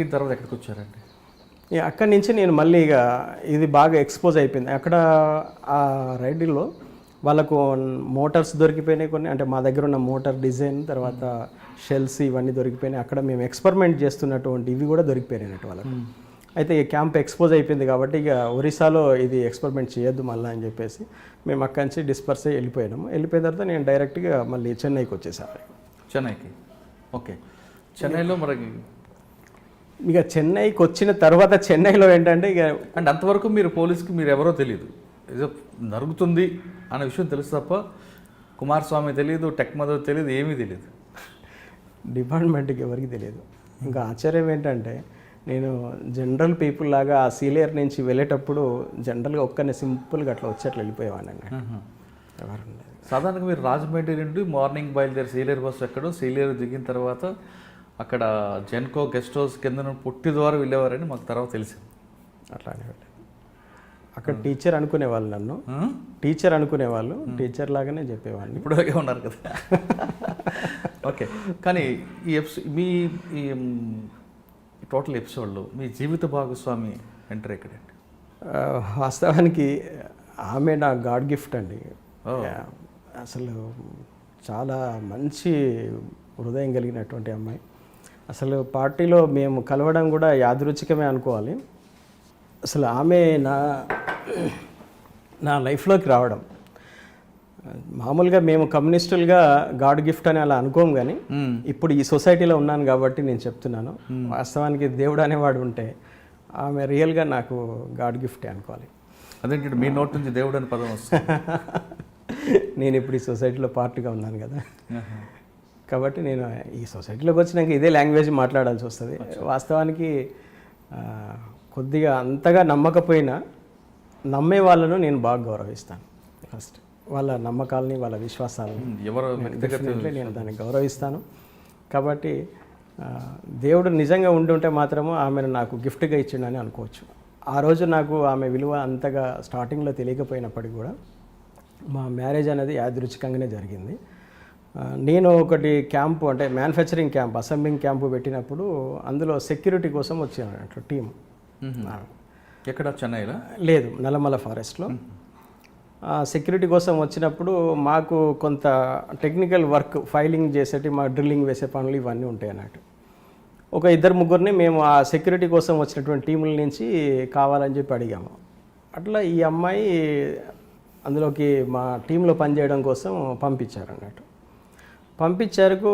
దీని తర్వాత ఎక్కడికి వచ్చారండి? అక్కడి నుంచి నేను మళ్ళీ ఇక ఇది బాగా ఎక్స్పోజ్ అయిపోయింది. అక్కడ ఆ రైడింగ్లో వాళ్ళకు మోటార్స్ దొరికిపోయినాయి కొన్ని, అంటే మా దగ్గర ఉన్న మోటార్ డిజైన్ తర్వాత షెల్స్ ఇవన్నీ దొరికిపోయినాయి. అక్కడ మేము ఎక్స్పెరిమెంట్ చేస్తున్నటువంటి ఇవి కూడా దొరికిపోయినట్టు వాళ్ళకు. అయితే ఈ క్యాంప్ ఎక్స్పోజ్ అయిపోయింది కాబట్టి ఇక ఒరిస్సాలో ఇది ఎక్స్పెరిమెంట్ చేయొద్దు మళ్ళీ అని చెప్పేసి మేము అక్కడి నుంచి డిస్పర్స్ అయ్యి వెళ్ళిపోయినాము. వెళ్ళిపోయిన తర్వాత నేను డైరెక్ట్గా మళ్ళీ చెన్నైకి వచ్చేసాను. చెన్నైకి, ఓకే. చెన్నైలో మరి ఇక చెన్నైకి వచ్చిన తర్వాత చెన్నైలో ఏంటంటే ఇక అంటే అంతవరకు మీరు పోలీస్కి మీరు ఎవరో తెలియదు, ఏదో జరుగుతుంది అనే విషయం తెలుసు తప్ప కుమారస్వామి తెలియదు, టెక్ మదర్ తెలియదు, ఏమీ తెలియదు, డిపార్ట్మెంట్కి ఎవరికి తెలియదు. ఇంకా ఆశ్చర్యం ఏంటంటే నేను జనరల్ పీపుల్ లాగా ఆ సీలియర్ నుంచి వెళ్ళేటప్పుడు జనరల్గా ఒక్కనే సింపుల్గా అట్లా వచ్చి అట్లా వెళ్ళిపోయేవాడిని అన్నట్టు. ఎవరు ఉండేది. సాధారణంగా మీరు రాజమండ్రి నుండి మార్నింగ్ బయలుదేరి సీలియర్ బస్సు ఎక్కడో సీలియర్ దిగిన తర్వాత అక్కడ జెన్కో గెస్ట్ హౌస్ కింద పుట్టి ద్వారా వెళ్ళేవారని మాకు తర్వాత తెలిసింది. అట్లానే వెళ్ళేది. అక్కడ టీచర్ అనుకునేవాళ్ళు, నన్ను టీచర్ అనుకునేవాళ్ళు, టీచర్ లాగానే చెప్పేవాడిని. ఇప్పుడు ఉన్నారు కదా. ఓకే, కానీ మీ ఈ టోటల్ ఎపిసోడ్లో మీ జీవిత భాగస్వామి ఎంటర్ ఎక్కడండి? వాస్తవానికి ఆమె నా గాడ్ గిఫ్ట్ అండి. అసలు చాలా మంచి హృదయం కలిగినటువంటి అమ్మాయి. అసలు పార్టీలో మేము కలవడం కూడా యాదృచ్ఛికమే అనుకోవాలి. అసలు ఆమె నా లైఫ్లోకి రావడం, మామూలుగా మేము కమ్యూనిస్టులుగా గాడ్ గిఫ్ట్ అని అలా అనుకోము, కానీ ఇప్పుడు ఈ సొసైటీలో ఉన్నాను కాబట్టి నేను చెప్తున్నాను. వాస్తవానికి దేవుడు అనేవాడు ఉంటే ఆమె రియల్గా నాకు గాడ్ గిఫ్టే అనుకోవాలి. అదేంటి మీ నోట్ నుంచి దేవుడు అని పదం వస్తుంది? నేను ఇప్పుడు ఈ సొసైటీలో పార్ట్గా ఉన్నాను కదా, కాబట్టి నేను ఈ సొసైటీలోకి వచ్చినాక ఇదే లాంగ్వేజ్ మాట్లాడాల్సి వస్తుంది. వాస్తవానికి కొద్దిగా అంతగా నమ్మకపోయినా నమ్మే వాళ్ళను నేను బాగా గౌరవిస్తాను. ఫస్ట్ వాళ్ళ నమ్మకాలని వాళ్ళ విశ్వాసాలని డెఫినెట్లీ నేను దాన్ని గౌరవిస్తాను. కాబట్టి దేవుడు నిజంగా ఉండుంటే మాత్రము ఆమెను నాకు గిఫ్ట్గా ఇచ్చిండని అనుకోవచ్చు. ఆ రోజు నాకు ఆమె విలువ అంతగా స్టార్టింగ్లో తెలియకపోయినప్పటికీ కూడా మా మ్యారేజ్ అనేది యాదృచ్ఛికంగానే జరిగింది. నేను ఒకటి క్యాంపు, అంటే మ్యానుఫ్యాక్చరింగ్ క్యాంప్, అసెంబ్లింగ్ క్యాంపు పెట్టినప్పుడు అందులో సెక్యూరిటీ కోసం వచ్చాను అట్లా టీం. ఎక్కడ? చెన్నైలో? లేదు, నల్లమల ఫారెస్ట్లో. సెక్యూరిటీ కోసం వచ్చినప్పుడు మాకు కొంత టెక్నికల్ వర్క్, ఫైలింగ్ చేసేటి, మా డ్రిల్లింగ్ వేసే పనులు ఇవన్నీ ఉంటాయి అన్నట్టు. ఒక ఇద్దరు ముగ్గురిని మేము ఆ సెక్యూరిటీ కోసం వచ్చినటువంటి టీముల నుంచి కావాలని చెప్పి అడిగాము. అట్లా ఈ అమ్మాయి అందులోకి మా టీంలో పనిచేయడం కోసం పంపించారు అన్నట్టు. పంపించారుకు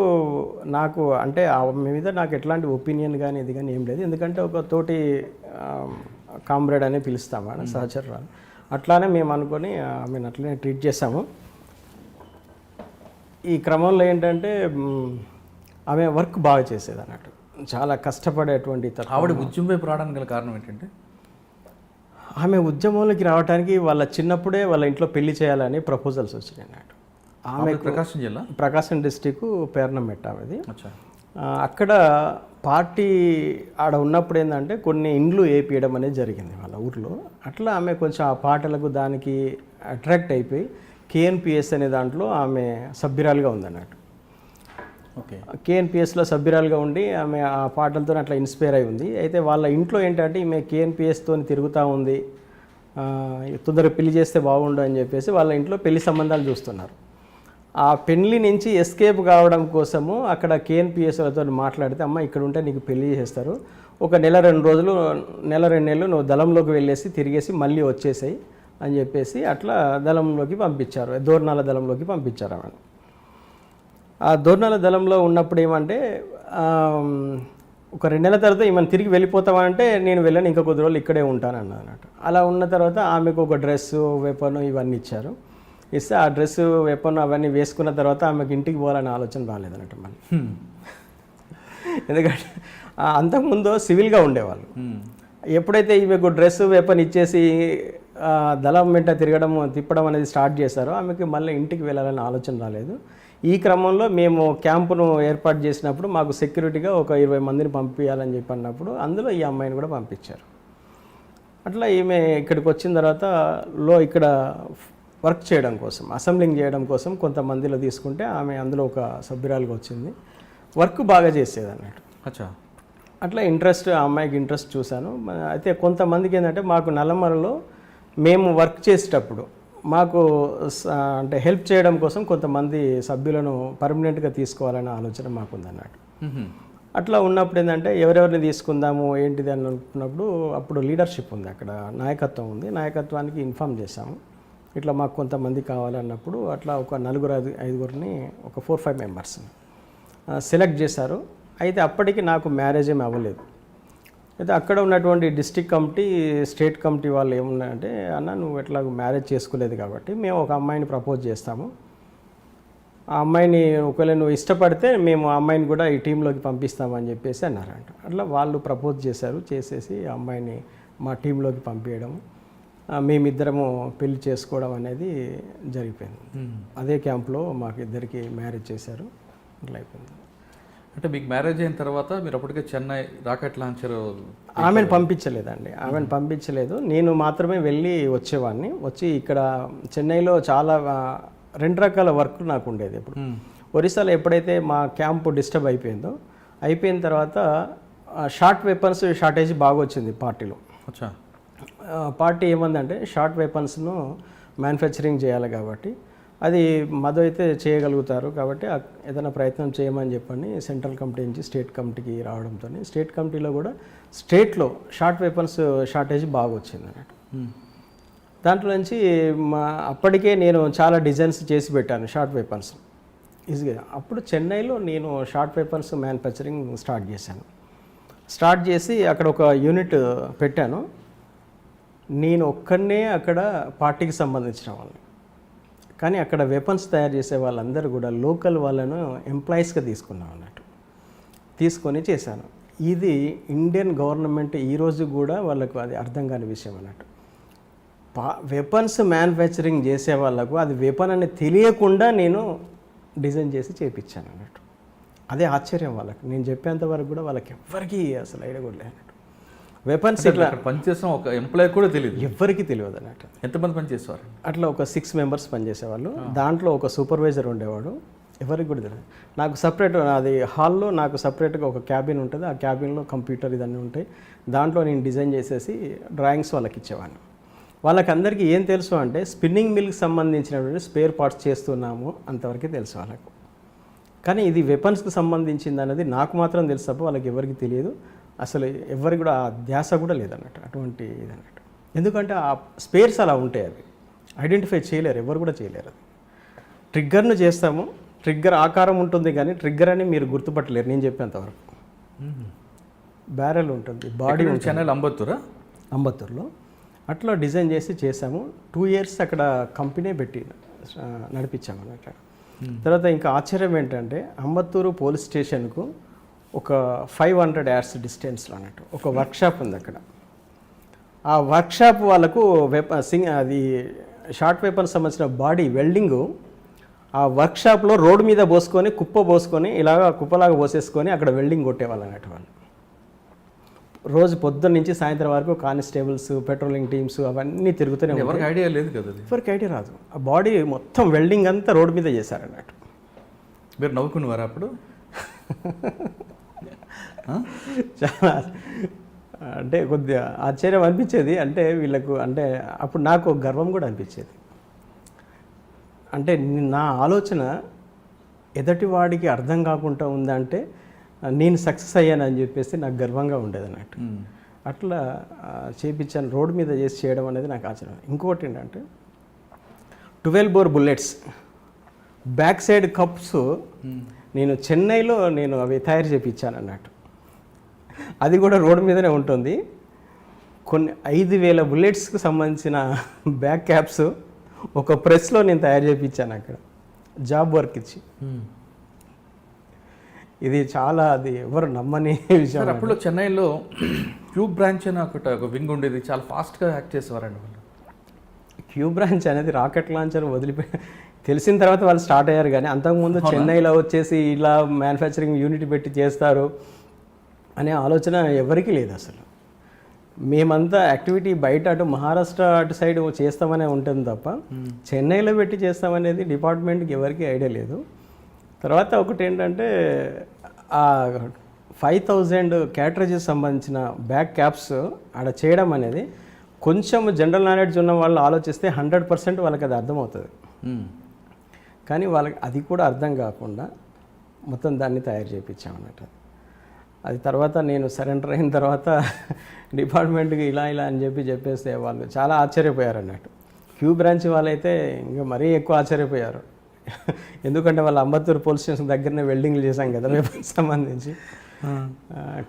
నాకు అంటే ఆమె మీద నాకు ఎట్లాంటి ఒపీనియన్ కానీ ఇది కానీ ఏం లేదు. ఎందుకంటే ఒక తోటి కామ్రేడ్ అనే పిలుస్తాము, సహచరురాలు. అట్లానే మేము అనుకొని ఆమెను అట్లనే ట్రీట్ చేసాము. ఈ క్రమంలో ఏంటంటే ఆమె వర్క్ బాగా చేసేది అన్నట్టు, చాలా కష్టపడేటువంటి. ఆవిడ ఉద్యమం వైపు రావడానికి గల కారణం ఏంటంటే ఆమె ఉద్యమంలోకి రావడానికి వాళ్ళ చిన్నప్పుడే వాళ్ళ ఇంట్లో పెళ్లి చేయాలని ప్రపోజల్స్ వచ్చినాయి అన్నట్టు. ఆమె ప్రకాశం జిల్లా, ప్రకాశం డిస్టిక్ పేర్నమెట్ట ఆమెది. అక్కడ పార్టీ ఆడ ఉన్నప్పుడు ఏంటంటే కొన్ని ఇండ్లు వేపియడం అనేది జరిగింది వాళ్ళ ఊర్లో. అట్లా ఆమె కొంచెం ఆ పాటలకు దానికి అట్రాక్ట్ అయిపోయి కేఎన్పిఎస్ అనే దాంట్లో ఆమె సభ్యురాలుగా ఉందన్నట్టు. ఓకే, కేఎన్పిఎస్లో సభ్యురాలుగా ఉండి ఆమె ఆ పాటలతో అట్లా ఇన్స్పైర్ అయి ఉంది. అయితే వాళ్ళ ఇంట్లో ఏంటంటే ఈమె కేఎన్పిఎస్తో తిరుగుతూ ఉంది, తొందరగా పెళ్లి చేస్తే బాగుండు అని చెప్పేసి వాళ్ళ ఇంట్లో పెళ్లి సంబంధాలు చూస్తున్నారు. ఆ పెళ్లి నుంచి ఎస్కేప్ కావడం కోసము అక్కడ కేఎన్పిఎస్లతో మాట్లాడితే, అమ్మ ఇక్కడ ఉంటే నీకు పెళ్లి చేస్తారు, ఒక నెల 2 రోజులు, నెల 2 నెలలు నువ్వు దళంలోకి వెళ్ళేసి తిరిగేసి మళ్ళీ వచ్చేసాయి అని చెప్పేసి అట్లా దళంలోకి పంపించారు, దోర్నాల దళంలోకి పంపించారు ఆమెను. ఆ దోర్నాల దళంలో ఉన్నప్పుడు ఏమంటే ఒక 2 నెలల తర్వాత ఈమెను తిరిగి వెళ్ళిపోతామంటే నేను వెళ్ళను, ఇంకా కొద్ది రోజులు ఇక్కడే ఉంటాను అన్నట్టు. అలా ఉన్న తర్వాత ఆమెకు ఒక డ్రెస్సు, వెపన్ ఇవన్నీ ఇచ్చారు. ఇస్తే ఆ డ్రెస్సు, వెపన్ అవన్నీ వేసుకున్న తర్వాత ఆమెకు ఇంటికి పోవాలనే ఆలోచన రాలేదన్నట్టు మళ్ళీ. ఎందుకంటే అంతకుముందు సివిల్గా ఉండేవాళ్ళు. ఎప్పుడైతే ఈమెకు డ్రెస్, వెపన్ ఇచ్చేసి దళం వెంట తిప్పడం అనేది స్టార్ట్ చేశారో ఆమెకి మళ్ళీ ఇంటికి వెళ్ళాలనే ఆలోచన రాలేదు. ఈ క్రమంలో మేము క్యాంపును ఏర్పాటు చేసినప్పుడు మాకు సెక్యూరిటీగా ఒక 20 మందిని పంపించాలని చెప్పి అన్నప్పుడు అందులో ఈ అమ్మాయిని కూడా పంపించారు. అట్లా ఈమె ఇక్కడికి వచ్చిన తర్వాత ఇక్కడ వర్క్ చేయడం కోసం, అసెంబ్లింగ్ చేయడం కోసం కొంతమందిలో తీసుకుంటే ఆమె అందులో ఒక సభ్యురాలుగా వచ్చింది. వర్క్ బాగా చేసేది అన్నట్టు. అచ్చా. అట్లా ఇంట్రెస్ట్, ఆ అమ్మాయికి ఇంట్రెస్ట్ చూశాను. అయితే కొంతమందికి ఏంటంటే మాకు నల్లమలలో మేము వర్క్ చేసేటప్పుడు మాకు అంటే హెల్ప్ చేయడం కోసం కొంతమంది సభ్యులను పర్మనెంట్గా తీసుకోవాలనే ఆలోచన మాకుందన్నట్టు. అట్లా ఉన్నప్పుడు ఏంటంటే ఎవరెవరిని తీసుకుందాము ఏంటిది అని అనుకున్నప్పుడు అప్పుడు లీడర్షిప్ ఉంది, అక్కడ నాయకత్వం ఉంది. నాయకత్వానికి ఇన్ఫామ్ చేశాము, ఇట్లా మాకు కొంతమంది కావాలన్నప్పుడు అట్లా ఒక 4-5 ఒక 4-5 మెంబర్స్ సెలెక్ట్ చేశారు. అయితే అప్పటికి నాకు మ్యారేజ్ ఏమి అవ్వలేదు. అయితే అక్కడ ఉన్నటువంటి డిస్ట్రిక్ట్ కమిటీ, స్టేట్ కమిటీ వాళ్ళు ఏమున్నాయంటే, అన్న నువ్వు ఎట్లా మ్యారేజ్ చేసుకోలేదు కాబట్టి మేము ఒక అమ్మాయిని ప్రపోజ్ చేస్తాము, ఆ అమ్మాయిని ఒకవేళ నువ్వు ఇష్టపడితే మేము ఆ అమ్మాయిని కూడా ఈ టీంలోకి పంపిస్తామని చెప్పేసి అన్నారంట. అట్లా వాళ్ళు ప్రపోజ్ చేశారు, చేసేసి ఆ అమ్మాయిని మా టీంలోకి పంపించడం, మేమిద్దరము పెళ్లి చేసుకోవడం అనేది జరిగిపోయింది. అదే క్యాంప్లో మాకు ఇద్దరికి మ్యారేజ్ చేశారు, అట్లా అయిపోయింది. అంటే మీకు మ్యారేజ్ అయిన తర్వాత మీరు అప్పటికే చెన్నై రాకెట్ లాంచర్ ఆమెను పంపించలేదండి, ఆమెను పంపించలేదు. నేను మాత్రమే వెళ్ళి వచ్చేవాడిని. వచ్చి ఇక్కడ చెన్నైలో చాలా 2 రకాల వర్క్ నాకు ఉండేది. ఇప్పుడు ఒరిస్సాలో ఎప్పుడైతే మా క్యాంపు డిస్టర్బ్ అయిపోయిందో, అయిపోయిన తర్వాత షార్ట్ వెపన్స్ షార్టేజ్ బాగా వచ్చింది పార్టీలో. పార్టీ ఏమందంటే షార్ట్ వెపన్స్ను మ్యానుఫ్యాక్చరింగ్ చేయాలి కాబట్టి అది మధు అయితే చేయగలుగుతారు కాబట్టి ఏదైనా ప్రయత్నం చేయమని చెప్పని సెంట్రల్ కమిటీ నుంచి స్టేట్ కమిటీకి రావడంతో స్టేట్ కమిటీలో కూడా స్టేట్లో షార్ట్ వెపన్స్ షార్టేజ్ బాగా వచ్చింది అన్నట్టు. దాంట్లో నుంచి అప్పటికే నేను చాలా డిజైన్స్ చేసి పెట్టాను షార్ట్ వెపన్స్ ఈజీగా. అప్పుడు చెన్నైలో నేను షార్ట్ వెపన్స్ మ్యానుఫ్యాక్చరింగ్ స్టార్ట్ చేశాను. స్టార్ట్ చేసి అక్కడ ఒక యూనిట్ పెట్టాను. నేను ఒక్కడనే అక్కడ పార్టీకి సంబంధించిన వాళ్ళని, కానీ అక్కడ వెపన్స్ తయారు చేసే వాళ్ళందరూ కూడా లోకల్ వాళ్ళను ఎంప్లాయీస్గా తీసుకున్నాం అన్నట్టు. తీసుకొని చేశాను. ఇది ఇండియన్ గవర్నమెంట్ ఈరోజు కూడా వాళ్ళకు అది అర్థం కాని విషయం అన్నట్టు. వెపన్స్ మ్యానుఫ్యాక్చరింగ్ చేసే వాళ్ళకు అది వెపన్ అని తెలియకుండా నేను డిజైన్ చేసి చేయించాను అన్నట్టు. అదే ఆశ్చర్యం వాళ్ళకి. నేను చెప్పేంత వరకు కూడా వాళ్ళకి ఎవ్వరికీ అసలు ఐడియా కూడా లేదు అన్నట్టు. వెపన్స్ ఇట్లా పనిచేసాం ఒక ఎంప్లాయీ కూడా తెలియదు, ఎవ్వరికి తెలియదు అన్నట్టు. ఎంతమంది పనిచేసేవారు? అట్లా ఒక 6 మెంబర్స్ పనిచేసేవాళ్ళు. దాంట్లో ఒక సూపర్వైజర్ ఉండేవాడు, ఎవరికి కూడా తెలియదు. నాకు సపరేట్, అది హాల్లో నాకు సపరేట్గా ఒక క్యాబిన్ ఉంటుంది. ఆ క్యాబిన్లో కంప్యూటర్ ఇదన్నీ ఉంటాయి. దాంట్లో నేను డిజైన్ చేసేసి డ్రాయింగ్స్ వాళ్ళకి ఇచ్చేవాడిని. వాళ్ళకందరికీ ఏం తెలుసు అంటే స్పిన్నింగ్ మిల్కి సంబంధించినటువంటి స్పేర్ పార్ట్స్ చేస్తున్నాము అంతవరకే తెలుసు వాళ్ళకు. కానీ ఇది వెపన్స్కి సంబంధించింది అనేది నాకు మాత్రం తెలుసు తప్ప వాళ్ళకి ఎవరికి తెలియదు. అసలు ఎవరికి కూడా ఆ ధ్యాస కూడా లేదన్నట్టు, అటువంటి ఇదన్నట్టు. ఎందుకంటే ఆ స్పేర్స్ అలా ఉంటాయి, అవి ఐడెంటిఫై చేయలేరు, ఎవరు కూడా చేయలేరు. అది ట్రిగ్గర్ను చేస్తాము, ట్రిగ్గర్ ఆకారం ఉంటుంది కానీ ట్రిగ్గర్ అని మీరు గుర్తుపట్టలేరు నేను చెప్పేంతవరకు. బ్యారెల్ ఉంటుంది, బాడీ ఉంటుంది. చెన్నైలో అంబత్తూరులో అట్లా డిజైన్ చేసి చేసాము. 2 years అక్కడ కంపెనీ పెట్టి నడిపించాము అన్నట్టు. తర్వాత ఇంకా ఆశ్చర్యం ఏంటంటే అంబత్తూరు పోలీస్ స్టేషన్కు ఒక 500 yards డిస్టెన్స్లో అన్నట్టు ఒక వర్క్షాప్ ఉంది అక్కడ. ఆ వర్క్షాప్ వాళ్ళకు అది షార్ట్ వెపన్ సంబంధించిన బాడీ వెల్డింగు ఆ వర్క్షాప్లో రోడ్డు మీద పోసుకొని కుప్ప పోసుకొని ఇలాగా కుప్పలాగా పోసేసుకొని అక్కడ వెల్డింగ్ కొట్టేవాళ్ళు అన్నట్టు. వాళ్ళు రోజు పొద్దున్న నుంచి సాయంత్రం వరకు కానిస్టేబుల్స్, పెట్రోలింగ్ టీమ్స్ అవన్నీ తిరుగుతూనే ఉంటాయి. ఎవరికి ఐడియా లేదు కదా, ఎవరికి ఐడియా రాదు. ఆ బాడీ మొత్తం వెల్డింగ్ అంతా రోడ్డు మీద చేశారన్నట్టు. మీరు నవ్వుకునేవారు అప్పుడు? చాలా అంటే కొద్దిగా ఆశ్చర్యం అనిపించేది. అంటే వీళ్ళకు అంటే అప్పుడు నాకు గర్వం కూడా అనిపించేది. అంటే నా ఆలోచన ఎదటివాడికి అర్థం కాకుండా ఉందంటే నేను సక్సెస్ అయ్యానని చెప్పేసి నాకు గర్వంగా ఉండేది అన్నట్టు. అట్లా చేయించాను, రోడ్డు మీద చేసి చేయడం అనేది నాకు ఆశ్చర్యం. ఇంకొకటి ఏంటంటే 12 bore bullets back side cups నేను చెన్నైలో నేను అవి తయారు చేయించాను అన్నట్టు. అది కూడా రోడ్డు మీదనే ఉంటుంది. కొన్ని 5,000 బుల్లెట్స్కి సంబంధించిన బ్యాక్ క్యాప్స్ ఒక ప్రెస్లో నేను తయారు చేయించాను అక్కడ, జాబ్ వర్క్ ఇచ్చి. ఇది చాలా, అది ఎవరు నమ్మని విషయం. అప్పుడు చెన్నైలో క్యూబ్ బ్రాంచ్ అని ఒక వింగ్ ఉండేది, చాలా ఫాస్ట్గా యాక్ట్ చేసేవారండి వాళ్ళు. క్యూబ్ బ్రాంచ్ అనేది రాకెట్ లాంచర్ వదిలిపోయి తెలిసిన తర్వాత వాళ్ళు స్టార్ట్ అయ్యారు. కానీ అంతకుముందు చెన్నైలో వచ్చేసి ఇలా మ్యానుఫ్యాక్చరింగ్ యూనిట్ పెట్టి చేస్తారు అనే ఆలోచన ఎవరికీ లేదు అసలు. మేమంతా యాక్టివిటీ బయట అటు మహారాష్ట్ర అటు సైడ్ చేస్తామనే ఉంటుంది తప్ప చెన్నైలో పెట్టి చేస్తామనేది డిపార్ట్మెంట్కి ఎవరికి ఐడియా లేదు. తర్వాత ఒకటి ఏంటంటే ఆ 5000 క్యాటరేజెస్ సంబంధించిన బ్యాక్ క్యాప్స్ ఆడ చేయడం అనేది కొంచెం జనరల్ నాలెడ్జ్ ఉన్న వాళ్ళు ఆలోచిస్తే 100% వాళ్ళకి అది అర్థమవుతుంది. కానీ వాళ్ళకి అది కూడా అర్థం కాకుండా మొత్తం దాన్ని తయారు చేయించామన్నట్టు. అది తర్వాత నేను సరెండర్ అయిన తర్వాత డిపార్ట్మెంట్కి ఇలా అని చెప్పేస్తే వాళ్ళు చాలా ఆశ్చర్యపోయారు అన్నట్టు. క్యూ బ్రాంచ్ వాళ్ళైతే ఇంకా మరీ ఎక్కువ ఆశ్చర్యపోయారు. ఎందుకంటే వాళ్ళ అంబత్తూరు పోలీస్ స్టేషన్ దగ్గరనే వెల్డింగ్లు చేశాం కదా వెపన్స్ సంబంధించి.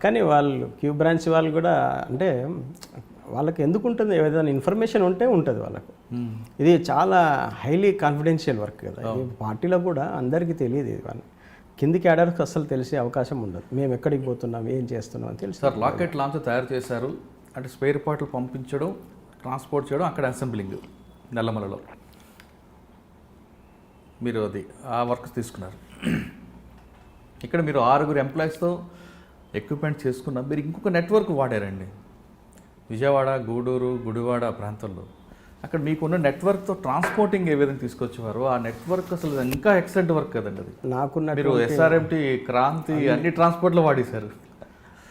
కానీ వాళ్ళు క్యూ బ్రాంచ్ వాళ్ళు కూడా అంటే వాళ్ళకి ఎందుకు ఉంటుంది, ఏదైనా ఇన్ఫర్మేషన్ ఉంటే ఉంటుంది వాళ్ళకు. ఇది చాలా హైలీ కాన్ఫిడెన్షియల్ వర్క్ కదా. ఈ పార్టీలో కూడా అందరికీ తెలియదు ఇది. వాళ్ళు కింది క్యాడర్కి అసలు తెలిసే అవకాశం ఉండదు. మేము ఎక్కడికి పోతున్నాం, ఏం చేస్తున్నాం అని తెలుసు. సార్ రాకెట్ లాంచ్ తయారు చేశారు అంటే స్పేర్ పార్ట్లు పంపించడం, ట్రాన్స్పోర్ట్ చేయడం, అక్కడ అసెంబ్లింగ్ నల్లమలలో మీరు అది ఆ వర్క్ తీసుకున్నారు. ఇక్కడ మీరు 6 ఎంప్లాయీస్తో ఎక్విప్మెంట్ చేసుకున్న మీరు ఇంకొక నెట్వర్క్ వాడారండి విజయవాడ, గూడూరు, గుడివాడ ప్రాంతాల్లో. అక్కడ మీకున్న నెట్వర్క్తో ట్రాన్స్పోర్టింగ్ ఏ విధంగా తీసుకొచ్చేవారు, ఆ నెట్వర్క్ అసలు ఇంకా ఎక్సలెంట్ వర్క్ కదండి అది. నాకున్న మీరు ఎస్ఆర్ఎంటీ, క్రాంతి అన్ని ట్రాన్స్పోర్ట్లో వాడేశారు.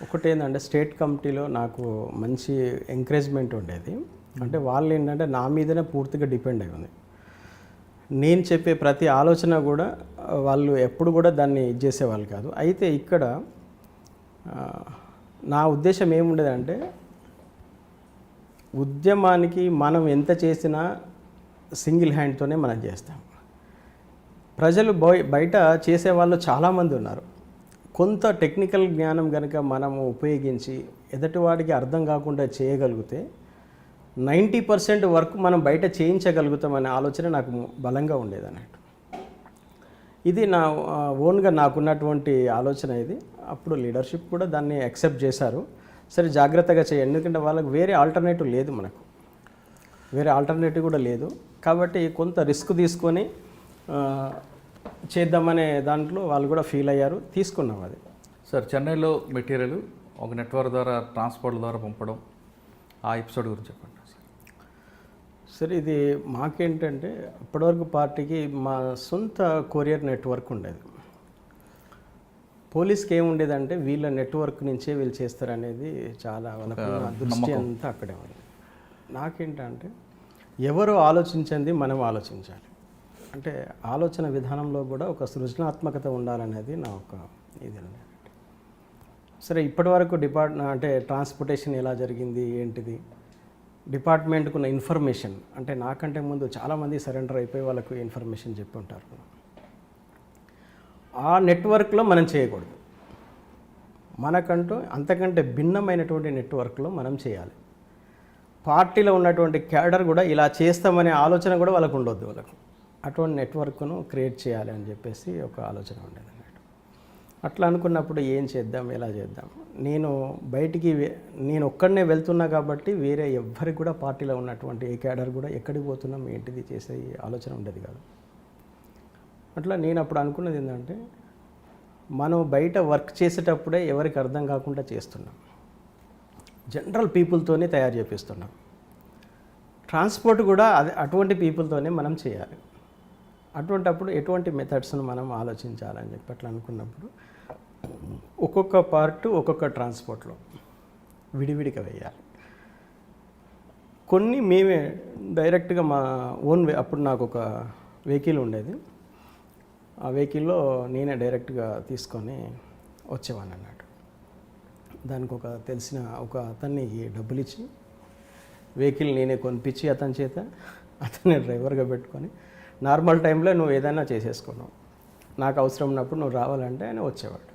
ఒకటేంటంటే స్టేట్ కమిటీలో నాకు మంచి ఎంకరేజ్మెంట్ ఉండేది. అంటే వాళ్ళు ఏంటంటే నా మీదనే పూర్తిగా డిపెండ్ అయి ఉంది. నేను చెప్పే ప్రతి ఆలోచన కూడా వాళ్ళు ఎప్పుడు కూడా దాన్ని ఇది చేసేవాళ్ళు కాదు. అయితే ఇక్కడ నా ఉద్దేశం ఏముండేదంటే ఉద్యమానికి మనం ఎంత చేసినా సింగిల్ హ్యాండ్తోనే మనం చేస్తాం. ప్రజలు బయట చేసేవాళ్ళు చాలామంది ఉన్నారు. కొంత టెక్నికల్ జ్ఞానం కనుక మనము ఉపయోగించి ఎదుటివాడికి అర్థం కాకుండా చేయగలిగితే 90% వర్క్ మనం బయట చేయించగలుగుతామనే ఆలోచన నాకు బలంగా ఉండేది అన్నట్టు. ఇది నా ఓన్గా నాకున్నటువంటి ఆలోచన ఇది. అప్పుడు లీడర్షిప్ కూడా దాన్ని యాక్సెప్ట్ చేశారు. సరే జాగ్రత్తగా చేయండి, ఎందుకంటే వాళ్ళకి వేరే ఆల్టర్నేటివ్ లేదు, మనకు వేరే ఆల్టర్నేటివ్ కూడా లేదు. కాబట్టి కొంత రిస్క్ తీసుకొని చేద్దామనే దాంట్లో వాళ్ళు కూడా ఫీల్ అయ్యారు, తీసుకున్నాం అది. సార్ చెన్నైలో మెటీరియల్ ఒక నెట్వర్క్ ద్వారా ట్రాన్స్పోర్ట్ ద్వారా పంపడం, ఆ ఎపిసోడ్ గురించి చెప్పండి. సరే ఇది మాకేంటంటే ఇప్పటివరకు పార్టీకి మా సొంత కొరియర్ నెట్వర్క్ ఉండేది. పోలీస్కి ఏముండేదంటే వీళ్ళ నెట్వర్క్ నుంచే వీళ్ళు చేస్తారనేది చాలా వాళ్ళకు దృష్టి అంతా అక్కడే ఉంది. నాకేంటంటే ఎవరు ఆలోచించింది మనం ఆలోచించాలి, అంటే ఆలోచన విధానంలో కూడా ఒక సృజనాత్మకత ఉండాలనేది నా ఒక ఇది. సరే ఇప్పటివరకు అంటే ట్రాన్స్పోర్టేషన్ ఎలా జరిగింది ఏంటిది, డిపార్ట్మెంట్కు ఉన్న ఇన్ఫర్మేషన్, అంటే నాకంటే ముందు చాలామంది సరెండర్ అయిపోయి వాళ్ళకు ఇన్ఫర్మేషన్ చెప్పి ఉంటారు. ఆ నెట్వర్క్లో మనం చేయకూడదు, మనకంటూ అంతకంటే భిన్నమైనటువంటి నెట్వర్క్లో మనం చేయాలి. పార్టీలో ఉన్నటువంటి క్యాడర్ కూడా ఇలా చేస్తామనే ఆలోచన కూడా వాళ్ళకు ఉండొద్దు. వాళ్ళకు అటువంటి నెట్వర్క్ను క్రియేట్ చేయాలి అని చెప్పేసి ఒక ఆలోచన ఉండేది అన్నట్టు. అట్లా అనుకున్నప్పుడు ఏం చేద్దాం, ఎలా చేద్దాం, నేను ఒక్కడనే వెళ్తున్నా కాబట్టి వేరే ఎవ్వరికి కూడా పార్టీలో ఉన్నటువంటి ఏ క్యాడర్ కూడా ఎక్కడికి పోతున్నాం ఏంటిది చేసే ఆలోచన ఉండేది కాదు. అట్లా నేను అప్పుడు అనుకున్నది ఏంటంటే మనం బయట వర్క్ చేసేటప్పుడే ఎవరికి అర్థం కాకుండా చేస్తున్నాం, జనరల్ పీపుల్తోనే తయారు చేపిస్తున్నాం. ట్రాన్స్పోర్ట్ కూడా అటువంటి పీపుల్తోనే మనం చేయాలి. అటువంటప్పుడు ఎటువంటి మెథడ్స్ను మనం ఆలోచించాలని చెప్పి అట్లా అనుకున్నప్పుడు ఒక్కొక్క పార్ట్ ఒక్కొక్క ట్రాన్స్పోర్ట్లో విడివిడిగా వేయాలి. కొన్ని మేమే డైరెక్ట్గా మా ఓన్ అప్పుడు నాకు ఒక వెహికల్ ఉండేది, ఆ వెహికల్లో నేనే డైరెక్ట్గా తీసుకొని వచ్చేవాడిని అన్నట్టు. దానికి ఒక తెలిసిన ఒక అతనికి డబ్బులు ఇచ్చి వెహికల్ నేనే కొనిపించి అతని చేత అతన్ని డ్రైవర్గా పెట్టుకొని నార్మల్ టైంలో నువ్వు ఏదైనా చేసేసుకున్నావు, నాకు అవసరం ఉన్నప్పుడు నువ్వు రావాలంటే ఆయన వచ్చేవాడు.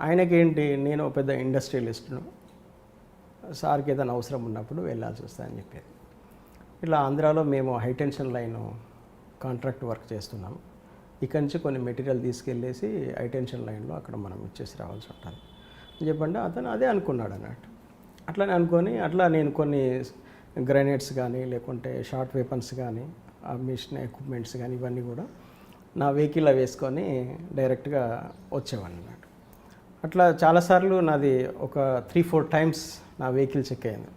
ఆయనకేంటి, నేను పెద్ద ఇండస్ట్రియలిస్ట్ను, సార్కి ఏదైనా అవసరం ఉన్నప్పుడు వెళ్ళాల్సి వస్తుందని చెప్పేది. ఇలా ఆంధ్రాలో మేము హైటెన్షన్ లైన్ కాంట్రాక్ట్ వర్క్ చేస్తున్నాము. ఇక్కడి నుంచి కొన్ని మెటీరియల్ తీసుకెళ్ళేసి హైటెన్షన్ లైన్లో అక్కడ మనం ఇచ్చేసి రావాల్సి ఉంటుంది అని చెప్పండి. అతను అదే అనుకున్నాడు అన్నట్టు. అట్లనే అనుకొని అట్లా నేను కొన్ని గ్రెనేడ్స్ కానీ లేకుంటే షార్ట్ వెపన్స్ కానీ ఆ మిషన్ ఎక్విప్మెంట్స్ కానీ ఇవన్నీ కూడా నా వెహికల్లో వేసుకొని డైరెక్ట్గా వచ్చేవాడిని అన్నట్టు. అట్లా చాలాసార్లు నాది ఒక 3-4 టైమ్స్ నా వెహికల్ చెక్ అయింది.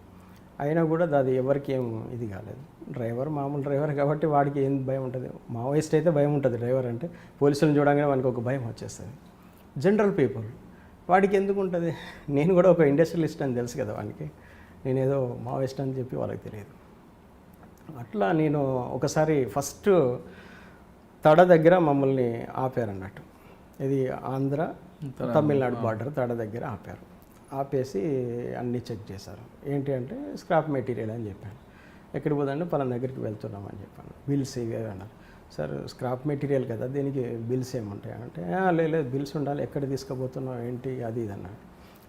అయినా కూడా అది ఎవరికి ఏం ఇది కాలేదు. డ్రైవర్ మామూలు డ్రైవర్ కాబట్టి వాడికి ఏం భయం ఉంటుంది, మావోయిస్ట్ అయితే భయం ఉంటుంది డ్రైవర్ అంటే, పోలీసులను చూడగానే వానికి ఒక భయం వచ్చేస్తుంది. జనరల్ పీపుల్ వాడికి ఎందుకు ఉంటుంది? నేను కూడా ఒక ఇండస్ట్రియలిస్ట్ అని తెలుసు కదా వానికి, నేనేదో మావోయిస్ట్ అని చెప్పి వాళ్ళకి తెలియదు. అట్లా నేను ఒకసారి ఫస్ట్ తడ దగ్గర మమ్మల్ని ఆపారు అన్నట్టు, ఇది ఆంధ్ర తమిళనాడు బార్డర్ తడ దగ్గర ఆపారు. ఆపేసి అన్నీ చెక్ చేశారు. ఏంటి అంటే స్క్రాప్ మెటీరియల్ అని చెప్పాను. ఎక్కడికి పోదంటే పలానా దగ్గరికి వెళ్తున్నామని చెప్పాను. బిల్స్ ఇవి అన్నారు. సార్ స్క్రాప్ మెటీరియల్ కదా, దీనికి బిల్స్ ఏముంటాయి అంటే, లేదు బిల్స్ ఉండాలి, ఎక్కడ తీసుకుపోతున్నావు ఏంటి అది ఇది అన్నాడు.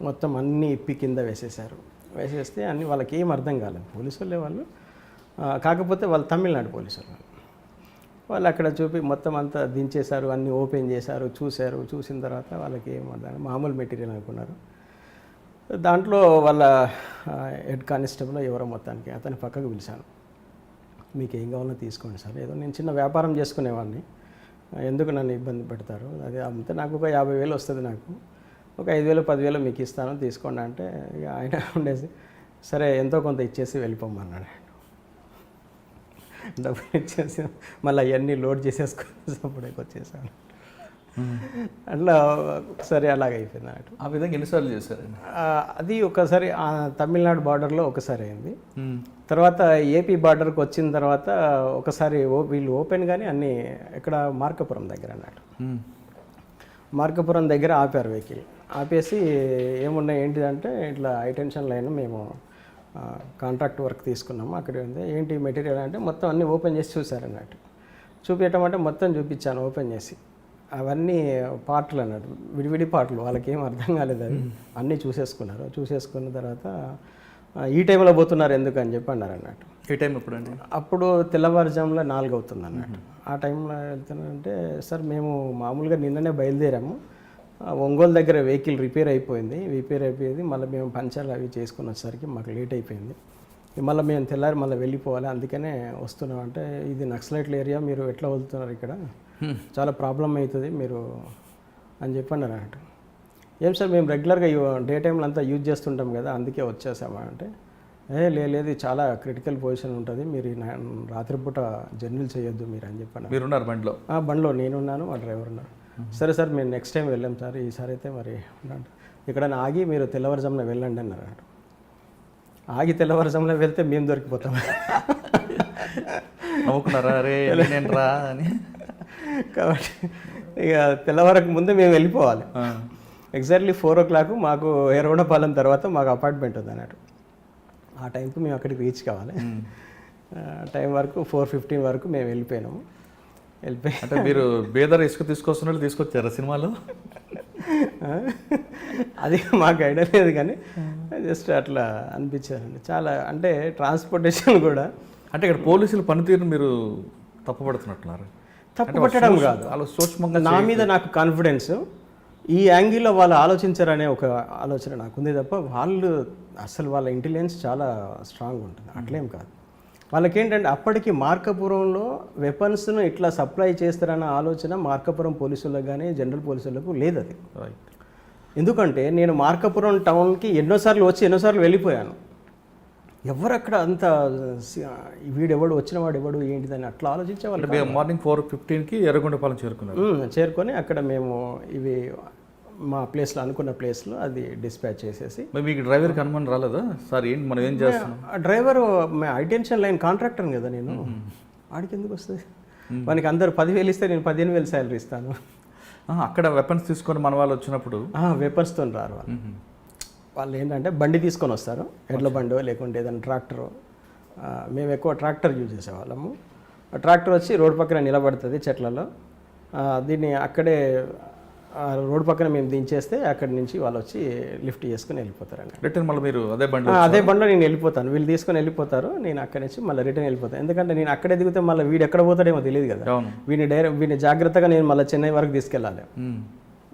మొత్తం అన్నీ ఇప్పి కింద వేసేసారు. వేసేస్తే అన్నీ వాళ్ళకి ఏం అర్థం కాలేదు. పోలీసు వాళ్ళే వాళ్ళు, కాకపోతే వాళ్ళు తమిళనాడు పోలీసు వాళ్ళు అక్కడ చూపి మొత్తం అంతా దించేశారు, అన్నీ ఓపెన్ చేశారు, చూశారు. చూసిన తర్వాత వాళ్ళకి ఏం అర్థం, మామూలు మెటీరియల్ అనుకున్నారు. దాంట్లో వాళ్ళ హెడ్ కానిస్టేబుల్ ఎవరో మొత్తానికి అతని పక్కకు పిలిచాను. మీకు ఏం కావాలో తీసుకోండి సార్, ఏదో నేను చిన్న వ్యాపారం చేసుకునేవాడిని, ఎందుకు నన్ను ఇబ్బంది పెడతారు, అది అంతే, నాకు ఒక 50,000 వస్తుంది, నాకు ఒక 5,000 10,000 మీకు ఇస్తాను తీసుకోండి అంటే, ఇక ఆయన ఉండేసి సరే ఎంతో కొంత ఇచ్చేసి వెళ్ళిపోమన్నాడు. డబ్బులు ఇచ్చేసి మళ్ళీ అవన్నీ లోడ్ చేసేసుకొని అప్పుడేకి వచ్చేసాను. అట్లా ఒకసారి అలాగైపోయింది అన్నట్టు. ఆ విధంగా ఎన్నిసార్లు చేశారు? అది ఒకసారి తమిళనాడు బార్డర్లో ఒకసారి అయింది. తర్వాత ఏపీ బార్డర్కి వచ్చిన తర్వాత ఒకసారి వీళ్ళు ఓపెన్ కానీ అన్నీ ఇక్కడ మార్కాపురం దగ్గర అన్నట్టు. మార్కాపురం దగ్గర ఆపారు వెహికల్. ఆపేసి ఏమున్నాయి ఏంటిదంటే, ఇట్లా హైటెన్షన్ లైన్ మేము కాంట్రాక్ట్ వర్క్ తీసుకున్నాము, అక్కడ ఉంది ఏంటి మెటీరియల్ అంటే మొత్తం అన్నీ ఓపెన్ చేసి చూశారు అన్నట్టు. చూపించడం అంటే మొత్తం చూపించాను ఓపెన్ చేసి, అవన్నీ పార్ట్లు అన్నట్టు, విడివిడి పార్ట్లు, వాళ్ళకి ఏం అర్థం కాలేదు. అవి అన్నీ చూసేసుకున్నారు. చూసేసుకున్న తర్వాత ఈ టైంలో పోతున్నారు ఎందుకు అని చెప్పి అన్నారు అన్నట్టు. ఏ టైం ఎప్పుడండి? అప్పుడు తెల్లవారుజాములో 4 అవుతుంది అన్నట్టు. ఆ టైంలో వెళ్తున్నానంటే, సార్ మేము మామూలుగా నిన్ననే బయలుదేరాము, ఒంగోలు దగ్గర వెహికల్ రిపేర్ అయిపోయింది, మళ్ళీ మేము పంచర్లు అవి చేసుకుని వచ్చేసరికి మాకు లేట్ అయిపోయింది, మళ్ళీ మేము తెల్లారి మళ్ళీ వెళ్ళిపోవాలి, అందుకనే వస్తున్నాం అంటే, ఇది నక్సలైట్ల ఏరియా, మీరు ఎట్లా వెళ్తున్నారు, ఇక్కడ చాలా ప్రాబ్లం అవుతుంది మీరు అని చెప్పన్నారు అన్నట్టు. ఏం సార్ మేము రెగ్యులర్గా డే టైంలో అంతా యూజ్ చేస్తుంటాం కదా, అందుకే వచ్చేసామా అంటే, లేదు చాలా క్రిటికల్ పొజిషన్ ఉంటుంది, మీరు రాత్రిపూట జర్నీలు చేయొద్దు మీరు అని చెప్పాను. మీరున్నారు బండిలో? బండిలో నేనున్నాను, మా డ్రైవర్ ఉన్నారు. సరే సార్ మేము నెక్స్ట్ టైం వెళ్ళాం సార్, ఈసారి అయితే మరి ఇక్కడ ఆగి మీరు తెల్లవారుజామున వెళ్ళండి అన్నారు. ఆగి తెల్లవారుజామున వెళ్తే మేము దొరికిపోతాం. నవ్వుకున్నారా రే రా అని? కాబట్టి ఇక తెల్లవారకు ముందే మేము వెళ్ళిపోవాలి. ఎగ్జాక్ట్లీ 4 o'clock మాకు ఎర్రగొండపాలెం తర్వాత మాకు అపార్ట్మెంట్ ఉంది అన్నట్టు. ఆ టైంకి మేము అక్కడికి రీచ్ కావాలి. టైం వరకు 4:15 వరకు మేము వెళ్ళిపోయినాము. అంటే మీరు బేదర్ ఇసుక తీసుకొస్తున్నట్టు తీసుకొచ్చారా సినిమాలో? అది మాకు ఐడియా లేదు కానీ జస్ట్ అట్లా అనిపించారండి. చాలా అంటే ట్రాన్స్పోర్టేషన్ కూడా, అంటే ఇక్కడ పోలీసుల పనితీరును మీరు తప్పుపడుతున్నట్టున్నారు. తప్పుపట్టడం కాదు, అలా సూక్ష్మంగా నా మీద నాకు కాన్ఫిడెన్స్, ఈ యాంగిల్లో వాళ్ళు ఆలోచించారనే ఒక ఆలోచన నాకుంది తప్ప, వాళ్ళు అసలు వాళ్ళ ఇంటెలిజెన్స్ చాలా స్ట్రాంగ్ ఉంటుంది, అట్లేం కాదు. వాళ్ళకేంటంటే అప్పటికి మార్కాపురంలో వెపన్స్ను ఇట్లా సప్లై చేస్తారన్న ఆలోచన మార్కాపురం పోలీసులకు కానీ జనరల్ పోలీసులకు లేదు. అది ఎందుకంటే నేను మార్కాపురం టౌన్కి ఎన్నోసార్లు వచ్చి ఎన్నోసార్లు వెళ్ళిపోయాను. ఎవరు అక్కడ అంత వీడెవడు వచ్చిన వాడు ఎవడు ఏంటిదని అట్లా ఆలోచించే వాళ్ళు. మార్నింగ్ 4:15కి ఎర్రగొండపాలెం చేరుకొని అక్కడ మేము ఇవి మా ప్లేస్లో అనుకున్న ప్లేస్లో అది డిస్పాచ్ చేసేసి. మీకు డ్రైవర్కి అనుమానం రాలేదా సార్ ఏంటి మనం ఏం చేస్తాం? డ్రైవర్ హైటెన్షన్ లైన్ కాంట్రాక్టర్ కదా నేను, వాడికి ఎందుకు వస్తుంది? వానికి అందరు 10,000 ఇస్తే నేను 15,000 శాలరీ ఇస్తాను. అక్కడ వెపన్స్ తీసుకొని మన వాళ్ళు వచ్చినప్పుడు వెపన్స్తో రారు వాళ్ళు. వాళ్ళు ఏంటంటే బండి తీసుకొని వస్తారు, ఎడ్ల బండో లేకుంటే ఏదైనా ట్రాక్టరో. మేము ఎక్కువ ట్రాక్టర్ యూజ్ చేసేవాళ్ళము. ట్రాక్టర్ వచ్చి రోడ్ పక్కన నిలబడుతుంది చెట్లలో, దీన్ని అక్కడే రోడ్ పక్కన మేము దించేస్తే అక్కడి నుంచి వాళ్ళు వచ్చి లిఫ్ట్ చేసుకుని వెళ్ళిపోతారండి. రిటర్న్ మళ్ళీ మీరు అదే బండిలో నేను వెళ్ళిపోతాను, వీళ్ళు తీసుకొని వెళ్ళిపోతారు, నేను అక్కడి నుంచి మళ్ళీ రిటర్న్ వెళ్ళిపోతాను. ఎందుకంటే నేను అక్కడే దిగితే మళ్ళీ వీడు ఎక్కడ పోతాడేమో తెలియదు కదా, వీడిని జాగ్రత్తగా నేను మళ్ళీ చెన్నై వరకు తీసుకెళ్ళాలి.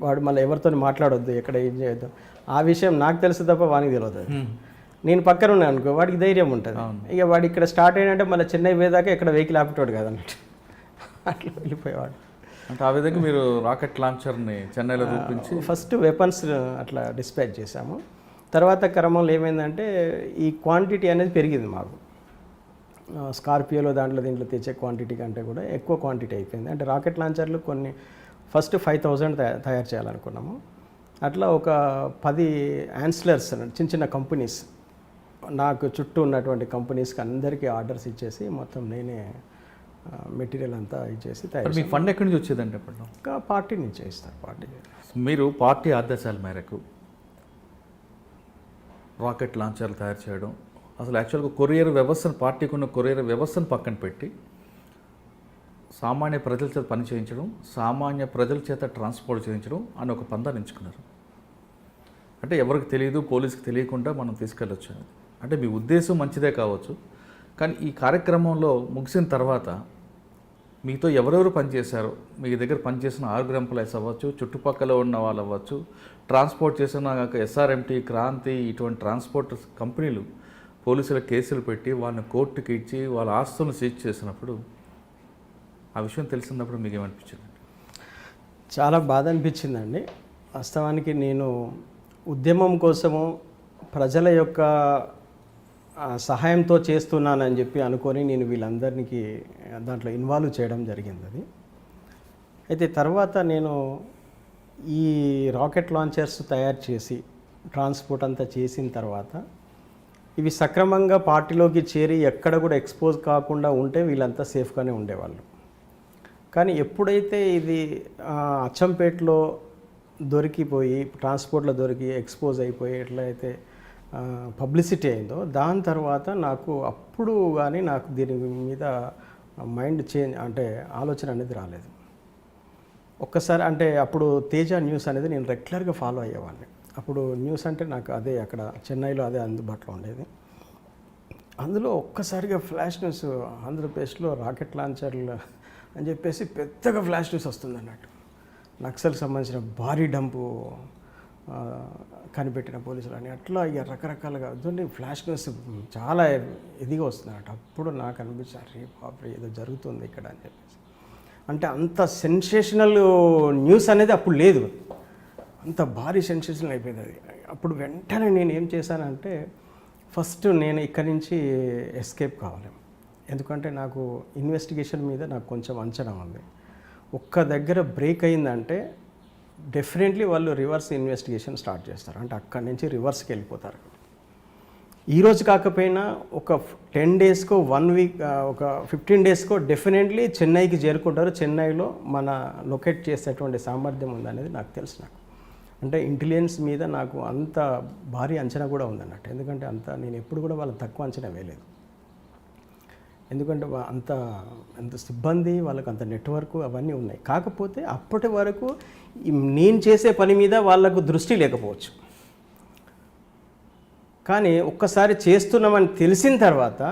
వాడు మళ్ళీ ఎవరితో మాట్లాడొద్దు, ఎక్కడ ఏం చేయొద్దు, ఆ విషయం నాకు తెలుసు తప్ప వానికి తెలియదు. నేను పక్కన ఉన్నాను అనుకో, వాడికి ధైర్యం ఉంటుంది. ఇక వాడు ఇక్కడ స్టార్ట్ అయినంటే మళ్ళీ చెన్నై పోయేదాకా ఇక్కడ వెహికల్ ఆపేటోడు కాదన్నట్టు, అట్లా వెళ్ళిపోయేవాడు. అంటే ఆ విధంగా మీరు రాకెట్ లాంచర్ని చెన్నైలో చూపించి ఫస్ట్ వెపన్స్ అట్లా డిస్పాచ్ చేశాము. తర్వాత క్రమంలో ఏమైందంటే ఈ క్వాంటిటీ అనేది పెరిగింది మాకు. స్కార్పియోలో దీంట్లో తెచ్చే క్వాంటిటీ కంటే కూడా ఎక్కువ క్వాంటిటీ అయిపోయింది. అంటే రాకెట్ లాంచర్లు కొన్ని ఫస్ట్ 5,000 తయారు చేయాలనుకున్నాము. అట్లా ఒక 10 యాన్సిలర్స్ చిన్న చిన్న కంపెనీస్ నాకు చుట్టూ ఉన్నటువంటి కంపెనీస్కి అందరికీ ఆర్డర్స్ ఇచ్చేసి మొత్తం నేనే మెటీరియల్ అంతా ఇచ్చేసి తయారు మీ ఫండ్ ఎక్కడి నుంచి వచ్చేదండి అప్పట్లో? ఇంకా పార్టీ నుంచే ఇస్తారు. పార్టీ మీరు పార్టీ ఆదేశాల మేరకు రాకెట్ లాంచర్లు తయారు చేయడం, అసలు యాక్చువల్గా కొరియర్ వ్యవస్థను, పార్టీకి ఉన్న కొరియర్ వ్యవస్థను పక్కన పెట్టి సామాన్య ప్రజల చేత పని చేయించడం, సామాన్య ప్రజల చేత ట్రాన్స్పోర్ట్ చేయించడం అని ఒక పందాన్ని ఎంచుకున్నారు. అంటే ఎవరికి తెలియదు, పోలీసుకి తెలియకుండా మనం తీసుకెళ్ళొచ్చు. అంటే మీ ఉద్దేశం మంచిదే కావచ్చు, కానీ ఈ కార్యక్రమంలో ముగిసిన తర్వాత మీతో ఎవరెవరు పనిచేశారో, మీ దగ్గర పనిచేసిన 6 ఎంప్లాయీస్ అవ్వచ్చు, చుట్టుపక్కల ఉన్న వాళ్ళు అవ్వచ్చు, ట్రాన్స్పోర్ట్ చేసిన ఎస్ఆర్ఎంటీ, క్రాంతి ఇటువంటి ట్రాన్స్పోర్ట్ కంపెనీలు పోలీసుల కేసులు పెట్టి వాళ్ళని కోర్టుకి ఇచ్చి వాళ్ళ ఆస్తులను సీజ్ చేసినప్పుడు ఆ విషయం తెలిసినప్పుడు మీకు ఏమనిపించింది? చాలా బాధ అనిపించిందండి. వాస్తవానికి నేను ఉద్యమం కోసము ప్రజల యొక్క సహాయంతో చేస్తున్నానని చెప్పి అనుకొని నేను వీళ్ళందరికీ దాంట్లో ఇన్వాల్వ్ చేయడం జరిగింది. అది అయితే తర్వాత నేను ఈ రాకెట్ లాంచర్స్ తయారు చేసి ట్రాన్స్పోర్ట్ అంతా చేసిన తర్వాత ఇవి సక్రమంగా పార్టీలోకి చేరి ఎక్కడ కూడా ఎక్స్పోజ్ కాకుండా ఉంటే వీళ్ళంతా సేఫ్గానే ఉండేవాళ్ళు. కానీ ఎప్పుడైతే ఇది అచ్చంపేటలో దొరికిపోయి, ట్రాన్స్పోర్ట్లో దొరికి ఎక్స్పోజ్ అయిపోయి ఎట్లయితే పబ్లిసిటీ అయిందో, దాని తర్వాత నాకు అప్పుడు కానీ నాకు దీని మీద మైండ్ చేంజ్ అంటే ఆలోచన అనేది రాలేదు. ఒక్కసారి అంటే అప్పుడు తేజ న్యూస్ అనేది నేను రెగ్యులర్గా ఫాలో అయ్యేవాడిని. అప్పుడు న్యూస్ అంటే నాకు అదే అక్కడ చెన్నైలో అదే అందుబాటులో ఉండేది. అందులో ఒక్కసారిగా ఫ్లాష్ న్యూస్ ఆంధ్రప్రదేశ్లో రాకెట్ లాంచర్లు అని చెప్పేసి పెద్దగా ఫ్లాష్ న్యూస్ వస్తుంది అన్నట్టు. నక్సల్కి సంబంధించిన భారీ డంపు కనిపెట్టిన పోలీసులు అని అట్లా ఇక రకరకాలుగా ఫ్లాష్ న్యూస్ చాలా ఇదిగా వస్తుంది అన్నట్టు. అప్పుడు నాకు అనిపించారు, రే బాబు ఏదో జరుగుతుంది ఇక్కడ అని చెప్పేసి. అంటే అంత సెన్సేషనల్ న్యూస్ అనేది అప్పుడు లేదు, అంత భారీ సెన్సేషన్ అయిపోయింది అది. అప్పుడు వెంటనే నేను ఏం చేశానంటే, ఫస్ట్ నేను ఇక్కడి నుంచి ఎస్కేప్ కావాలి. ఎందుకంటే నాకు ఇన్వెస్టిగేషన్ మీద నాకు కొంచెం అంచనా ఉంది. ఒక్క దగ్గర బ్రేక్ అయిందంటే డెఫినెట్లీ వాళ్ళు రివర్స్ ఇన్వెస్టిగేషన్ స్టార్ట్ చేస్తారు. అంటే అక్కడి నుంచి రివర్స్కి వెళ్ళిపోతారు. ఈరోజు కాకపోయినా ఒక 10 డేస్కో 1 వీక్ ఒక 15 డేస్కో డెఫినెట్లీ చెన్నైకి చేరుకుంటారు. చెన్నైలో మన లొకేట్ చేసేటువంటి సామర్థ్యం ఉందనేది నాకు తెలుసు. నాకు అంటే ఇంటెలిజెన్స్ మీద నాకు అంత భారీ అంచనా కూడా ఉందన్నట్టు. ఎందుకంటే నేను ఎప్పుడు కూడా వాళ్ళకి తక్కువ అంచనా వేయలేదు. ఎందుకంటే అంత సిబ్బంది, వాళ్ళకి అంత నెట్వర్క్ అవన్నీ ఉన్నాయి. కాకపోతే అప్పటి వరకు నేను చేసే పని మీద వాళ్ళకు దృష్టి లేకపోవచ్చు. కానీ ఒక్కసారి చేస్తున్నామని తెలిసిన తర్వాత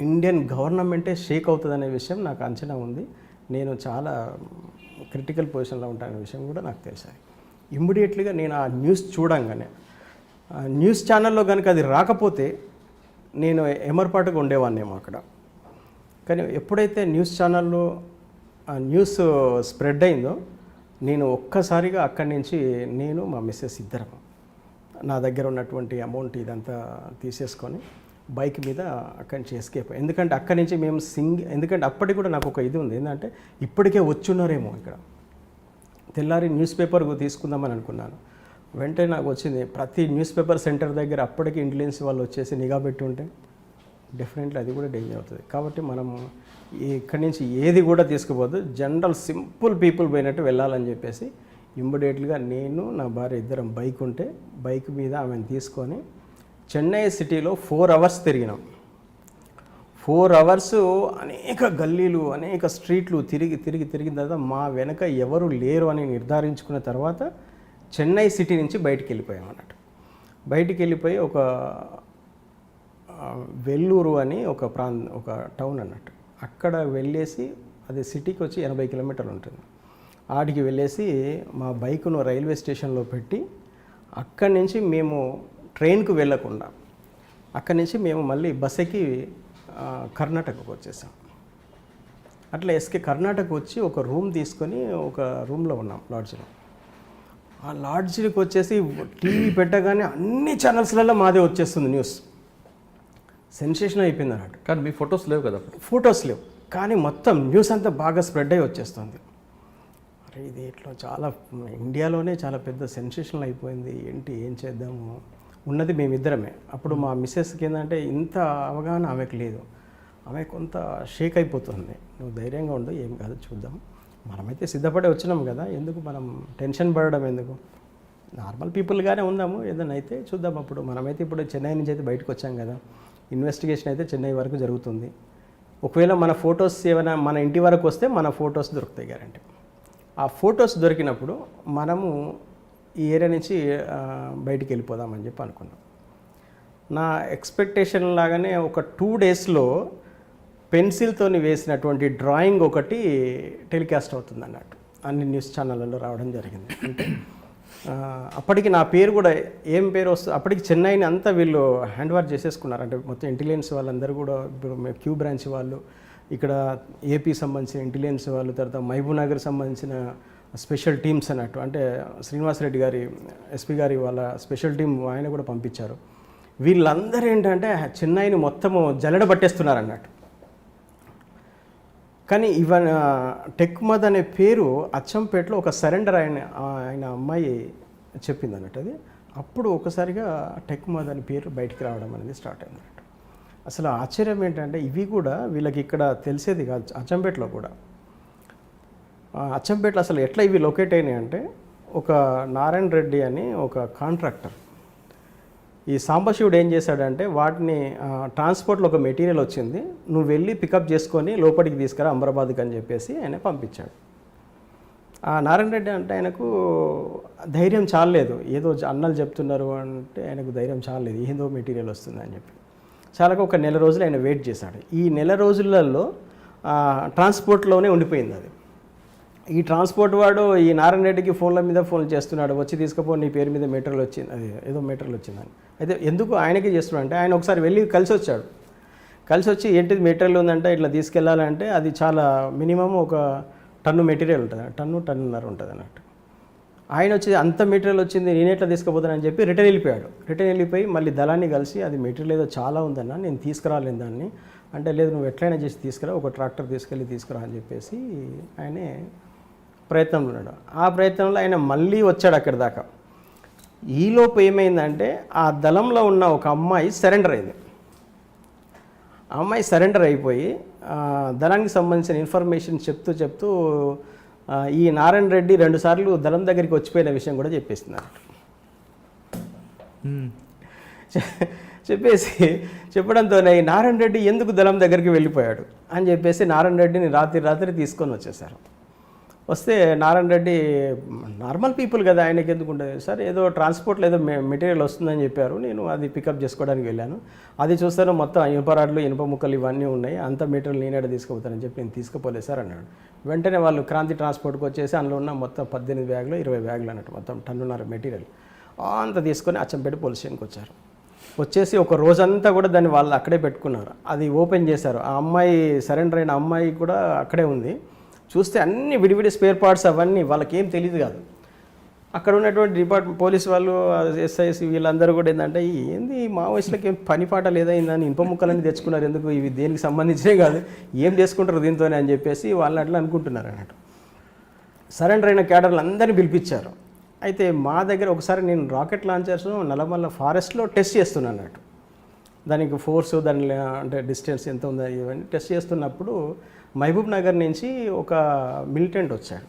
ఇండియన్ గవర్నమెంటే షేక్ అవుతుందనే విషయం నాకు అంచనా ఉంది. నేను చాలా క్రిటికల్ పొజిషన్లో ఉంటాననే విషయం కూడా నాకు తెలుసు. ఇమ్మీడియట్లీగా నేను ఆ న్యూస్ చూడంగానే, న్యూస్ ఛానల్లో కనుక అది రాకపోతే నేను ఎమర్పాటుగా ఉండేవాన్నేమో అక్కడ. కానీ ఎప్పుడైతే న్యూస్ ఛానల్లో ఆ న్యూస్ స్ప్రెడ్ అయిందో, నేను ఒక్కసారిగా అక్కడి నుంచి నేను మా మిస్సెస్ ఇద్దరం నా దగ్గర ఉన్నటువంటి అమౌంట్ ఇదంతా తీసేసుకొని బైక్ మీద అక్కడి నుంచి ఎస్కేప్. ఎందుకంటే అక్కడి నుంచి మేము ఎందుకంటే అప్పటికి కూడా నాకు ఒక ఇది ఉంది, ఏంటంటే ఇప్పటికే వచ్చున్నారేమో ఇక్కడ. తెల్లారి న్యూస్ పేపర్ తీసుకుందామని అనుకున్నాను. వెంటనే నాకు వచ్చింది, ప్రతి న్యూస్ పేపర్ సెంటర్ దగ్గర అప్పటికి ఇంటెలిజెన్స్ వాళ్ళు వచ్చేసి నిఘా పెట్టి ఉంటే డెఫినెట్లీ అది కూడా డేంజర్ అవుతుంది. కాబట్టి మనం ఇక్కడి నుంచి ఏది కూడా తీసుకుపోదు, జనరల్ సింపుల్ పీపుల్ పోయినట్టు వెళ్ళాలని చెప్పేసి ఇమ్మీడియట్గా నేను నా భార్య ఇద్దరం బైక్ ఉంటే బైక్ మీద ఆమెను తీసుకొని చెన్నై సిటీలో 4 అవర్స్ తిరిగినాం. 4 అవర్స్ అనేక గల్లీలు, అనేక స్ట్రీట్లు తిరిగిన తర్వాత మా వెనక ఎవరు లేరు అని నిర్ధారించుకున్న తర్వాత చెన్నై సిటీ నుంచి బయటికి వెళ్ళిపోయాం అన్నట్టు. బయటికి వెళ్ళిపోయి ఒక వెల్లూరు అని ఒక టౌన్ అన్నట్టు, అక్కడ వెళ్ళేసి అది సిటీకి వచ్చి 80 కిలోమీటర్లు ఉంటుంది. ఆడికి వెళ్ళేసి మా బైకును రైల్వే స్టేషన్లో పెట్టి అక్కడి నుంచి మేము ట్రైన్కు వెళ్ళకుండా అక్కడి నుంచి మేము మళ్ళీ బస్ ఎక్కి కర్ణాటకకు వచ్చేసాం. అట్లా కర్ణాటక వచ్చి ఒక రూమ్ తీసుకొని ఒక రూమ్లో ఉన్నాం, లాడ్జ్లో. ఆ లాడ్జ్కి వచ్చేసి టీవీ పెట్టగానే అన్ని ఛానల్స్లలో మాదే వచ్చేస్తుంది న్యూస్. సెన్సేషన్ అయిపోయింది అన్నట్టు. కానీ మీ ఫొటోస్ లేవు కదా? ఫొటోస్ లేవు, కానీ మొత్తం న్యూస్ అంతా బాగా స్ప్రెడ్ అయ్యి వచ్చేస్తుంది. అరే ఇది ఇట్లా చాలా ఇండియాలోనే చాలా పెద్ద సెన్సేషన్ అయిపోయింది, ఏంటి ఏం చేద్దాము, ఉన్నది మేమిద్దరమే. అప్పుడు మా మిస్సెస్కి ఏంటంటే ఇంత అవగాహన ఆమెకు లేదు, ఆమె కొంత షేక్ అయిపోతుంది. నువ్వు ధైర్యంగా ఉండు, ఏం కాదు చూద్దాం, మనమైతే సిద్ధపడి వచ్చినాం కదా, ఎందుకు మనం టెన్షన్ పడడం ఎందుకు, నార్మల్ పీపుల్గానే ఉందాము, ఏదైనా అయితే చూద్దాం. అప్పుడు మనమైతే ఇప్పుడు చెన్నై నుంచి అయితే బయటకు వచ్చాం కదా, ఇన్వెస్టిగేషన్ అయితే చెన్నై వరకు జరుగుతుంది. ఒకవేళ మన ఫొటోస్ ఏమైనా మన ఇంటి వరకు వస్తే మన ఫొటోస్ దొరుకుతాయి గ్యారంటీ. ఆ ఫొటోస్ దొరికినప్పుడు మనము ఈ ఏరియా నుంచి బయటికి వెళ్ళిపోదామని చెప్పి అనుకున్నాం. నా ఎక్స్పెక్టేషన్ లాగానే ఒక 2 డేస్లో పెన్సిల్తోని వేసినటువంటి డ్రాయింగ్ ఒకటి టెలికాస్ట్ అవుతుంది అన్నట్టు, అన్ని న్యూస్ ఛానళ్ళలో రావడం జరిగింది. అంటే అప్పటికి నా పేరు కూడా ఏం పేరు వస్తుంది, అప్పటికి చెన్నైని అంతా వీళ్ళు హ్యాండ్ ఓవర్ చేసేసుకున్నారు. అంటే మొత్తం ఇంటెలిజెన్స్ వాళ్ళందరూ కూడా, ఇప్పుడు క్యూ బ్రాంచ్ వాళ్ళు, ఇక్కడ ఏపీ సంబంధించిన ఇంటెలిజెన్స్ వాళ్ళు, తర్వాత మహబూబ్ నగర్ సంబంధించిన స్పెషల్ టీమ్స్ అన్నట్టు, అంటే శ్రీనివాసరెడ్డి గారి ఎస్పీ గారి వాళ్ళ స్పెషల్ టీం ఆయన కూడా పంపించారు. వీళ్ళందరూ ఏంటంటే చెన్నైని మొత్తము జల్లెడ పట్టేస్తున్నారు అన్నట్టు. కానీ టెక్మద్ అనే పేరు అచ్చంపేటలో ఒక సరెండర్ ఆయన అమ్మాయి చెప్పింది అన్నట్టు. అది అప్పుడు ఒకసారిగా టెక్మద్ అనే పేరు బయటికి రావడం అనేది స్టార్ట్ అయింది అన్నట్టు. అసలు ఆశ్చర్యం ఏంటంటే ఇవి కూడా వీళ్ళకి ఇక్కడ తెలిసేది కాదు, అచ్చంపేటలో కూడా. అచ్చంపేటలో అసలు ఎట్లా ఇవి లొకేట్ అయినాయి అంటే, ఒక నారాయణ రెడ్డి అని ఒక కాంట్రాక్టర్, ఈ సాంబశివుడు ఏం చేశాడంటే వాటిని ట్రాన్స్పోర్ట్లో ఒక మెటీరియల్ వచ్చింది, నువ్వు వెళ్ళి పికప్ చేసుకొని లోపలికి తీసుకురా అమరాబాద్కి అని చెప్పేసి ఆయన పంపించాడు. ఆ నారాయణ రెడ్డి అంటే ఆయనకు ధైర్యం చాలలేదు, ఏదో అన్నలు చెప్తున్నారు అంటే ఆయనకు ధైర్యం చాలలేదు, ఏదో మెటీరియల్ వస్తుంది అని చెప్పి. చాలాగా ఒక 1 నెల రోజులు ఆయన వెయిట్ చేశాడు. ఈ 1 నెల రోజులలో ట్రాన్స్పోర్ట్లోనే ఉండిపోయింది అది. ఈ ట్రాన్స్పోర్ట్ వాడు ఈ నారాయణ రెడ్డికి ఫోన్ల మీద ఫోన్ చేస్తున్నాడు, వచ్చి తీసుకుపో నీ పేరు మీద మెటీరియల్ వచ్చింది, అది ఏదో మెటీరియల్ వచ్చిందని. అయితే ఎందుకు ఆయనకి చేస్తున్నాడు అంటే, ఆయన ఒకసారి వెళ్ళి కలిసి వచ్చాడు. కలిసి వచ్చి ఏంటిది మెటీరియల్ ఉందంటే ఇట్లా తీసుకెళ్ళాలంటే అది చాలా మినిమం ఒక టన్ను మెటీరియల్ ఉంటుంది, టన్నున్నర ఉంటుంది అన్నట్టు. ఆయన వచ్చి అంత మెటీరియల్ వచ్చింది, నేను ఎట్లా తీసుకుపోతానని చెప్పి రిటర్న్ వెళ్ళిపోయాడు. రిటర్న్ వెళ్ళిపోయి మళ్ళీ దళాన్ని కలిసి అది మెటీరియల్ ఏదో చాలా ఉందన్న, నేను తీసుకురాలేను దాన్ని అంటే, లేదు నువ్వు ఎట్లయినా చేసి తీసుకురా, ఒక ట్రాక్టర్ తీసుకురా అని చెప్పేసి ఆయనే ప్రయత్నంలో ఉన్నాడు. ఆ ప్రయత్నంలో ఆయన మళ్ళీ వచ్చాడు అక్కడి దాకా. ఈలోపు ఏమైందంటే ఆ దళంలో ఉన్న ఒక అమ్మాయి సరెండర్ అయింది. ఆ అమ్మాయి సరెండర్ అయిపోయి దళానికి సంబంధించిన ఇన్ఫర్మేషన్ చెప్తూ ఈ నారాయణ రెడ్డి 2 సార్లు దళం దగ్గరికి వచ్చిపోయిన విషయం కూడా చెప్పేస్తున్నారు. చెప్పడంతోనే ఈ నారాయణ రెడ్డి ఎందుకు దళం దగ్గరికి వెళ్ళిపోయాడు అని చెప్పేసి నారాయణ రెడ్డిని రాత్రి తీసుకొని వచ్చేసారు. వస్తే నారాయణ రెడ్డి నార్మల్ పీపుల్ కదా, ఆయనకి ఎందుకు ఉండదు సార్, ఏదో ట్రాన్స్పోర్ట్లో ఏదో మెటీరియల్ వస్తుందని చెప్పారు, నేను అది పికప్ చేసుకోవడానికి వెళ్ళాను, అది చూస్తాను మొత్తం ఇనుప రాడ్లు ఇనుప ముక్కలు ఇవన్నీ ఉన్నాయి, అంత మెటీరియల్ నేనే తీసుకుపోతానని చెప్పి నేను తీసుకుపోలేదు సార్ అన్నాడు. వెంటనే వాళ్ళు క్రాంతి ట్రాన్స్పోర్ట్కి వచ్చేసి అందులో ఉన్న మొత్తం 18 బ్యాగులు 20 బ్యాగులు అన్నట్టు, మొత్తం టన్నున్నర మెటీరియల్ అంతా తీసుకొని అచ్చంపేట పోలీస్ స్టేషన్కి వచ్చారు. వచ్చేసి ఒక రోజంతా కూడా దాన్ని వాళ్ళు అక్కడే పెట్టుకున్నారు. అది ఓపెన్ చేశారు. ఆ అమ్మాయి సరెండర్ అయిన అమ్మాయి కూడా అక్కడే ఉంది. చూస్తే అన్ని విడివిడి స్పేర్ పార్ట్స్ అవన్నీ వాళ్ళకి ఏం తెలియదు కాదు. అక్కడ ఉన్నటువంటి పోలీస్ వాళ్ళు, ఎస్ఐసి వీళ్ళందరూ కూడా ఏంటంటే ఏంది మావోయిస్టులకి ఏం పని పాట లేదైందని ఇనుప ముక్కలన్నీ తెచ్చుకున్నారు, ఎందుకు ఇవి దేనికి సంబంధించినే కాదు, ఏం చేసుకుంటారు దీంతోనే అని చెప్పేసి వాళ్ళు అట్లా అనుకుంటున్నారు అన్నట్టు. సరెండర్ అయిన క్యాడర్లు అందరినీ పిలిపించారు. అయితే మా దగ్గర ఒకసారి నేను రాకెట్ లాంచర్స్ నల్లమల్ల ఫారెస్ట్లో టెస్ట్ చేస్తున్నాను అన్నట్టు, దానికి ఫోర్స్ దాని అంటే డిస్టెన్స్ ఎంత ఉందో ఇవన్నీ టెస్ట్ చేస్తున్నప్పుడు మహబూబ్ నగర్ నుంచి ఒక మిలిటెంట్ వచ్చాడు.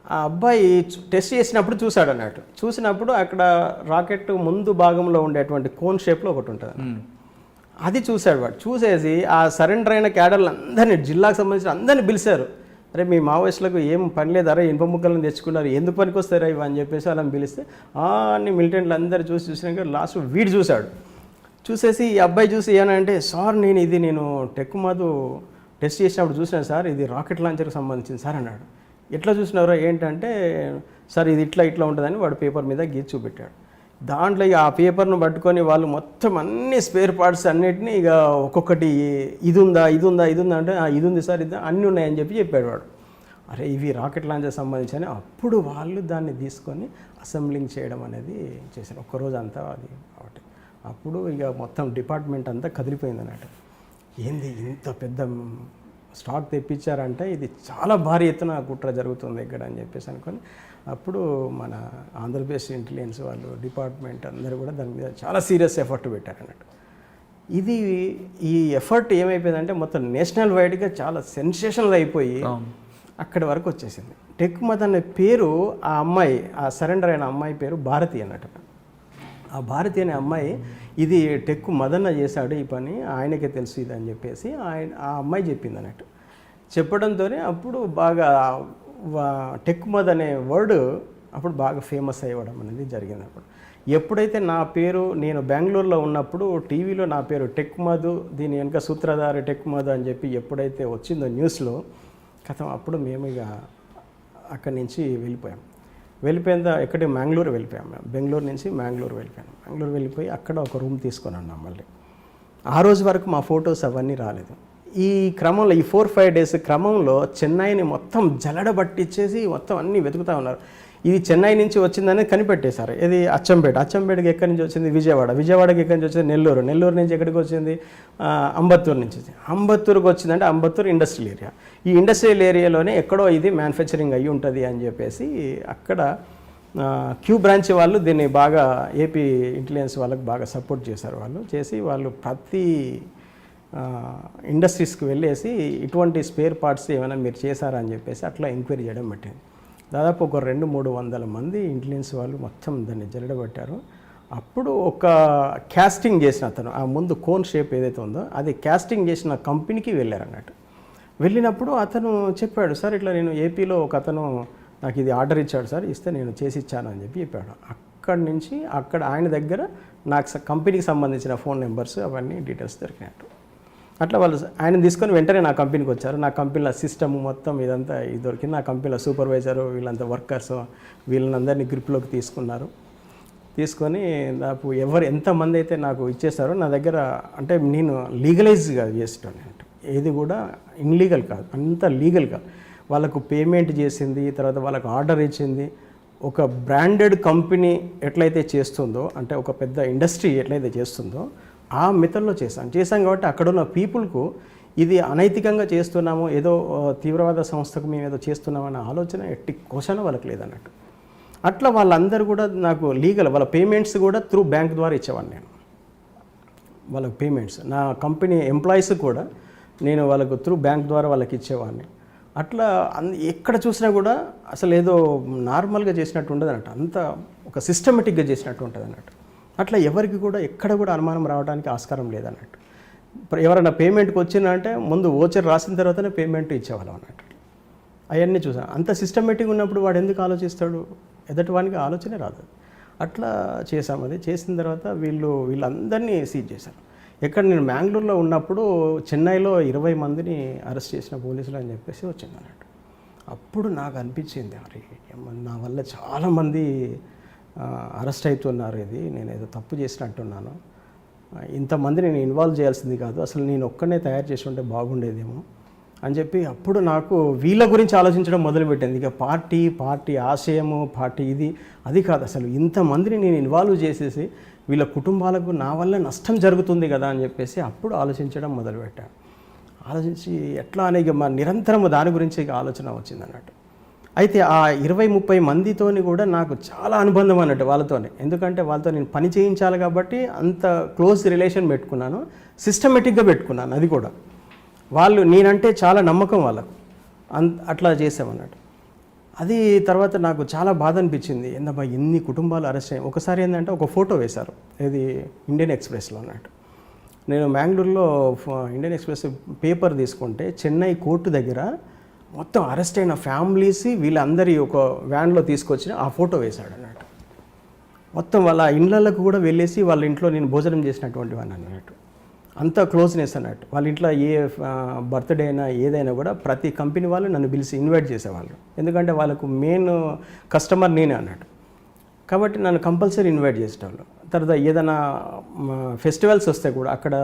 ఆ అబ్బాయి టెస్ట్ చేసినప్పుడు చూశాడు అన్నట్టు. చూసినప్పుడు అక్కడ రాకెట్ ముందు భాగంలో ఉండేటువంటి కోన్ షేప్లో ఒకటి ఉంటుంది, అది చూశాడు వాడు. చూసేసి ఆ సరెండర్ అయిన క్యాడర్లు అందరినీ, జిల్లాకు సంబంధించిన అందరినీ పిలిచారు. అరే మీ మావోయిస్టులకు ఏం పని లేదు, అరే ఇనుప ముక్కలను తెచ్చుకున్నారు, ఎందుకు పనికి వస్తారా ఇవి అని చెప్పేసి వాళ్ళని పిలిస్తే అన్ని మిలిటెంట్లు అందరూ చూసినాక లాస్ట్ వీడు చూశాడు. చూసేసి ఈ అబ్బాయి చూసి ఏనంటే, సార్ నేను టెక్మద్ టెస్ట్ చేసినప్పుడు చూసినాను సార్, ఇది రాకెట్ లాంచర్కి సంబంధించింది సార్ అన్నాడు. ఎట్లా చూసినారో ఏంటంటే, సార్ ఇది ఇట్లా ఉంటుందని వాడు పేపర్ మీద గీసి చూపెట్టాడు. దాంట్లో ఇక ఆ పేపర్ను పట్టుకొని వాళ్ళు మొత్తం అన్ని స్పేర్ పార్ట్స్ అన్నిటినీ ఇక ఒక్కొక్కటి ఇది ఉందా అంటే ఇది ఉంది సార్, ఇది అన్నీ ఉన్నాయని చెప్పాడు వాడు. అరే ఇవి రాకెట్ లాంచర్ సంబంధించి అప్పుడు వాళ్ళు దాన్ని తీసుకొని అసెంబ్లింగ్ చేయడం అనేది చేశారు. ఒక్కరోజు అంతా అది ఒకటి. అప్పుడు ఇక మొత్తం డిపార్ట్మెంట్ అంతా కదిలిపోయింది అన్నట్టు. ఏంది ఇంత పెద్ద స్టాక్ తెప్పించారంటే ఇది చాలా భారీ ఎత్తున కుట్ర జరుగుతుంది ఇక్కడ అని చెప్పేసి అనుకొని అప్పుడు మన ఆంధ్రప్రదేశ్ ఇంటెలిజెన్స్ వాళ్ళు డిపార్ట్మెంట్ అందరూ కూడా దాని మీద చాలా సీరియస్ ఎఫర్ట్ పెట్టారు అన్నట్టు. ఇది ఈ ఎఫర్ట్ ఏమైపోయిందంటే మొత్తం నేషనల్ వైడ్గా చాలా సెన్సేషనల్ అయిపోయి అక్కడి వరకు వచ్చేసింది. టెక్కుమద్ అనే పేరు ఆ అమ్మాయి, ఆ సరెండర్ అయిన అమ్మాయి పేరు భారతి అన్నట్టు. ఆ భారతి అనే అమ్మాయి ఇది టెక్కు మదన్న చేశాడు ఈ పని, ఆయనకే తెలుసు ఇది అని చెప్పేసి ఆ అమ్మాయి చెప్పింది అన్నట్టు. చెప్పడంతోనే అప్పుడు బాగా టెక్కుమద్ అనే వర్డ్ అప్పుడు బాగా ఫేమస్ అయ్యడం అనేది జరిగింది. అప్పుడు ఎప్పుడైతే నా పేరు, నేను బెంగళూరులో ఉన్నప్పుడు టీవీలో నా పేరు టెక్కుమద్, దీని వెనుక సూత్రధారి టెక్కుమద్ అని చెప్పి ఎప్పుడైతే వచ్చిందో న్యూస్లో కథం, అప్పుడు మేము ఇక అక్కడి నుంచి వెళ్ళిపోయిన ఎక్కడికి మ్యాంగ్లూరు వెళ్ళిపోయాం. మేము బెంగళూరు నుంచి మ్యాంగ్లూరు వెళ్ళిపోయి అక్కడ ఒక రూమ్ తీసుకొని ఉన్నాం. మళ్ళీ ఆ రోజు వరకు మా ఫొటోస్ అవన్నీ రాలేదు. ఈ క్రమంలో ఈ 4-5 డేస్ క్రమంలో చెన్నైని మొత్తం జలడబట్టించేసి మొత్తం అన్నీ వెతుకుతూ ఉన్నారు. ఇది చెన్నై నుంచి వచ్చిందని కనిపెట్టేశారు. ఇది అచ్చంపేటకి ఎక్కడి నుంచి వచ్చింది, విజయవాడకి ఎక్కడి నుంచి వచ్చింది, నెల్లూరు నుంచి ఎక్కడికి వచ్చింది, అంబత్తూరు నుంచి వచ్చింది. అంబత్తూరుకి వచ్చిందంటే అంబత్తూరు ఇండస్ట్రియల్ ఏరియా. ఈ ఇండస్ట్రియల్ ఏరియాలోనే ఎక్కడో ఇది మ్యానుఫ్యాక్చరింగ్ అయ్యి ఉంటుంది అని చెప్పేసి అక్కడ క్యూ బ్రాంచ్ వాళ్ళు దీన్ని బాగా ఏపీ ఇంటెలిజెన్స్ వాళ్ళకి బాగా సపోర్ట్ చేశారు. వాళ్ళు ప్రతి ఇండస్ట్రీస్కి వెళ్ళేసి ఇటువంటి స్పేర్ పార్ట్స్ ఏమైనా మీరు చేశారా అని చెప్పేసి అట్లా ఎంక్వైరీ చేయడం పెట్టింది. దాదాపు ఒక 200-300 మంది ఇంటెలిజెన్స్ వాళ్ళు మొత్తం దాన్ని జరగబట్టారు. అప్పుడు ఒక క్యాస్టింగ్ చేసిన అతను, ఆ ముందు కోన్ షేప్ ఏదైతే ఉందో అది క్యాస్టింగ్ చేసిన కంపెనీకి వెళ్ళారన్నట్టు. వెళ్ళినప్పుడు అతను చెప్పాడు, సార్ ఇట్లా నేను ఏపీలో ఒక అతను నాకు ఇది ఆర్డర్ ఇచ్చాడు సార్, ఇస్తే నేను చేసి ఇచ్చాను అని చెప్పాడు. అక్కడి నుంచి ఆయన దగ్గర నాకు కంపెనీకి సంబంధించిన ఫోన్ నెంబర్స్ అవన్నీ డీటెయిల్స్ దొరికినట్టు. అట్లా వాళ్ళు ఆయన తీసుకొని వెంటనే నా కంపెనీకి వచ్చారు. నా కంపెనీలో సిస్టమ్ మొత్తం ఇదంతా ఇది దొరికింది. నా కంపెనీలో సూపర్వైజరు వీళ్ళంతా వర్కర్స్ వీళ్ళందరినీ గ్రిప్లోకి తీసుకొని నాకు ఎంతమంది అయితే నాకు ఇచ్చేస్తారో నా దగ్గర, అంటే నేను లీగలైజ్గా చేస్తాను, ఏది కూడా ఇన్లీగల్ కాదు, అంత లీగల్గా వాళ్ళకు పేమెంట్ చేసింది, తర్వాత వాళ్ళకు ఆర్డర్ ఇచ్చింది. ఒక బ్రాండెడ్ కంపెనీ ఎట్లయితే చేస్తుందో, అంటే ఒక పెద్ద ఇండస్ట్రీ ఎట్లయితే చేస్తుందో ఆ మెథడ్లో చేశాం కాబట్టి అక్కడున్న పీపుల్కు ఇది అనైతికంగా చేస్తున్నాము, ఏదో తీవ్రవాద సంస్థకు మేము ఏదో చేస్తున్నామన్న ఆలోచన ఎట్టి క్వశ్చన్ వాళ్ళకి లేదన్నట్టు. అట్లా వాళ్ళందరూ కూడా నాకు లీగల్ వాళ్ళ పేమెంట్స్ కూడా త్రూ బ్యాంక్ ద్వారా ఇచ్చేవాడిని నేను. వాళ్ళకి పేమెంట్స్ నా కంపెనీ ఎంప్లాయీస్ కూడా నేను వాళ్ళకు త్రూ బ్యాంక్ ద్వారా వాళ్ళకి ఇచ్చేవాడిని. అట్లా ఎక్కడ చూసినా కూడా అసలు ఏదో నార్మల్గా చేసినట్టు ఉండదు అన్నట్టు, అంత ఒక సిస్టమేటిక్గా చేసినట్టు ఉంటుంది అన్నట్టు. అట్లా ఎవరికి కూడా ఎక్కడ కూడా అనుమానం రావడానికి ఆస్కారం లేదన్నట్టు. ఎవరైనా పేమెంట్కి వచ్చిందంటే ముందు ఓచర్ రాసిన తర్వాతనే పేమెంట్ ఇచ్చేవాళ్ళం అన్నట్టు. అవన్నీ చూసాను. అంత సిస్టమేటిక్ ఉన్నప్పుడు వాడు ఎందుకు ఆలోచిస్తాడు, ఎదటి వానికి ఆలోచనే రాదు. అట్లా చేసాం. అది చేసిన తర్వాత వీళ్ళందరినీ సీజ్ చేశారు. ఎక్కడ నేను మ్యాంగ్లూరులో ఉన్నప్పుడు చెన్నైలో 20 మందిని అరెస్ట్ చేసిన పోలీసులు అని చెప్పేసి వచ్చింది అన్నట్టు. అప్పుడు నాకు అనిపించింది, అరే నా వల్ల చాలామంది అరెస్ట్ అవుతున్నారు, ఇది నేను ఏదో తప్పు చేసినట్టున్నాను, ఇంతమందిని నేను ఇన్వాల్వ్ చేయాల్సింది కాదు, అసలు నేను ఒక్కనే తయారు చేసి ఉంటే బాగుండేదేమో అని చెప్పి అప్పుడు నాకు వీళ్ళ గురించి ఆలోచించడం మొదలుపెట్టింది. ఇక పార్టీ ఆశయము, పార్టీ అది కాదు, అసలు ఇంతమందిని నేను ఇన్వాల్వ్ చేసేసి వీళ్ళ కుటుంబాలకు నా వల్ల నష్టం జరుగుతుంది కదా అని చెప్పేసి అప్పుడు ఆలోచించడం మొదలుపెట్టాను. ఆలోచించి ఎట్లా అనే నిరంతరము దాని గురించి ఇక ఆలోచన వచ్చింది అన్నట్టు. అయితే ఆ 20-30 మందితోని కూడా నాకు చాలా అనుబంధం అన్నట్టు వాళ్ళతోనే, ఎందుకంటే వాళ్ళతో నేను పని చేయించాలి కాబట్టి అంత క్లోజ్ రిలేషన్ పెట్టుకున్నాను, సిస్టమేటిక్గా పెట్టుకున్నాను. అది కూడా నేనంటే చాలా నమ్మకం వాళ్ళకు, అట్లా చేసామన్నట్టు. అది తర్వాత నాకు చాలా బాధ అనిపించింది, ఏందబ్బా ఎన్ని కుటుంబాలు అరెస్ట్ అయ్యాయి. ఒకసారి ఏంటంటే ఒక ఫోటో వేశారు, ఇది ఇండియన్ ఎక్స్ప్రెస్లో అన్నట్టు. నేను మ్యాంగ్లూరులో ఇండియన్ ఎక్స్ప్రెస్ పేపర్ తీసుకుంటే చెన్నై కోర్టు దగ్గర మొత్తం అరెస్ట్ అయిన ఫ్యామిలీస్ వీళ్ళందరి ఒక వ్యాన్లో తీసుకొచ్చిన ఆ ఫోటో వేశాడు అన్నట్టు. మొత్తం వాళ్ళ ఇళ్ళకు కూడా వెళ్ళేసి వాళ్ళ ఇంట్లో నేను భోజనం చేసినటువంటి వాడిని అన్నట్టు. అంత క్లోజ్నెస్ అన్నట్టు. వాళ్ళ ఇంట్లో ఏ బర్త్డే అయినా ఏదైనా కూడా ప్రతి కంపెనీ వాళ్ళు నన్ను పిలిచి ఇన్వైట్ చేసేవాళ్ళు, ఎందుకంటే వాళ్ళకు మెయిన్ కస్టమర్ నేనే అన్నట్టు. కాబట్టి నన్ను కంపల్సరీ ఇన్వైట్ చేసేవాళ్ళు. తర్వాత ఏదైనా ఫెస్టివల్స్ వస్తే కూడా అక్కడ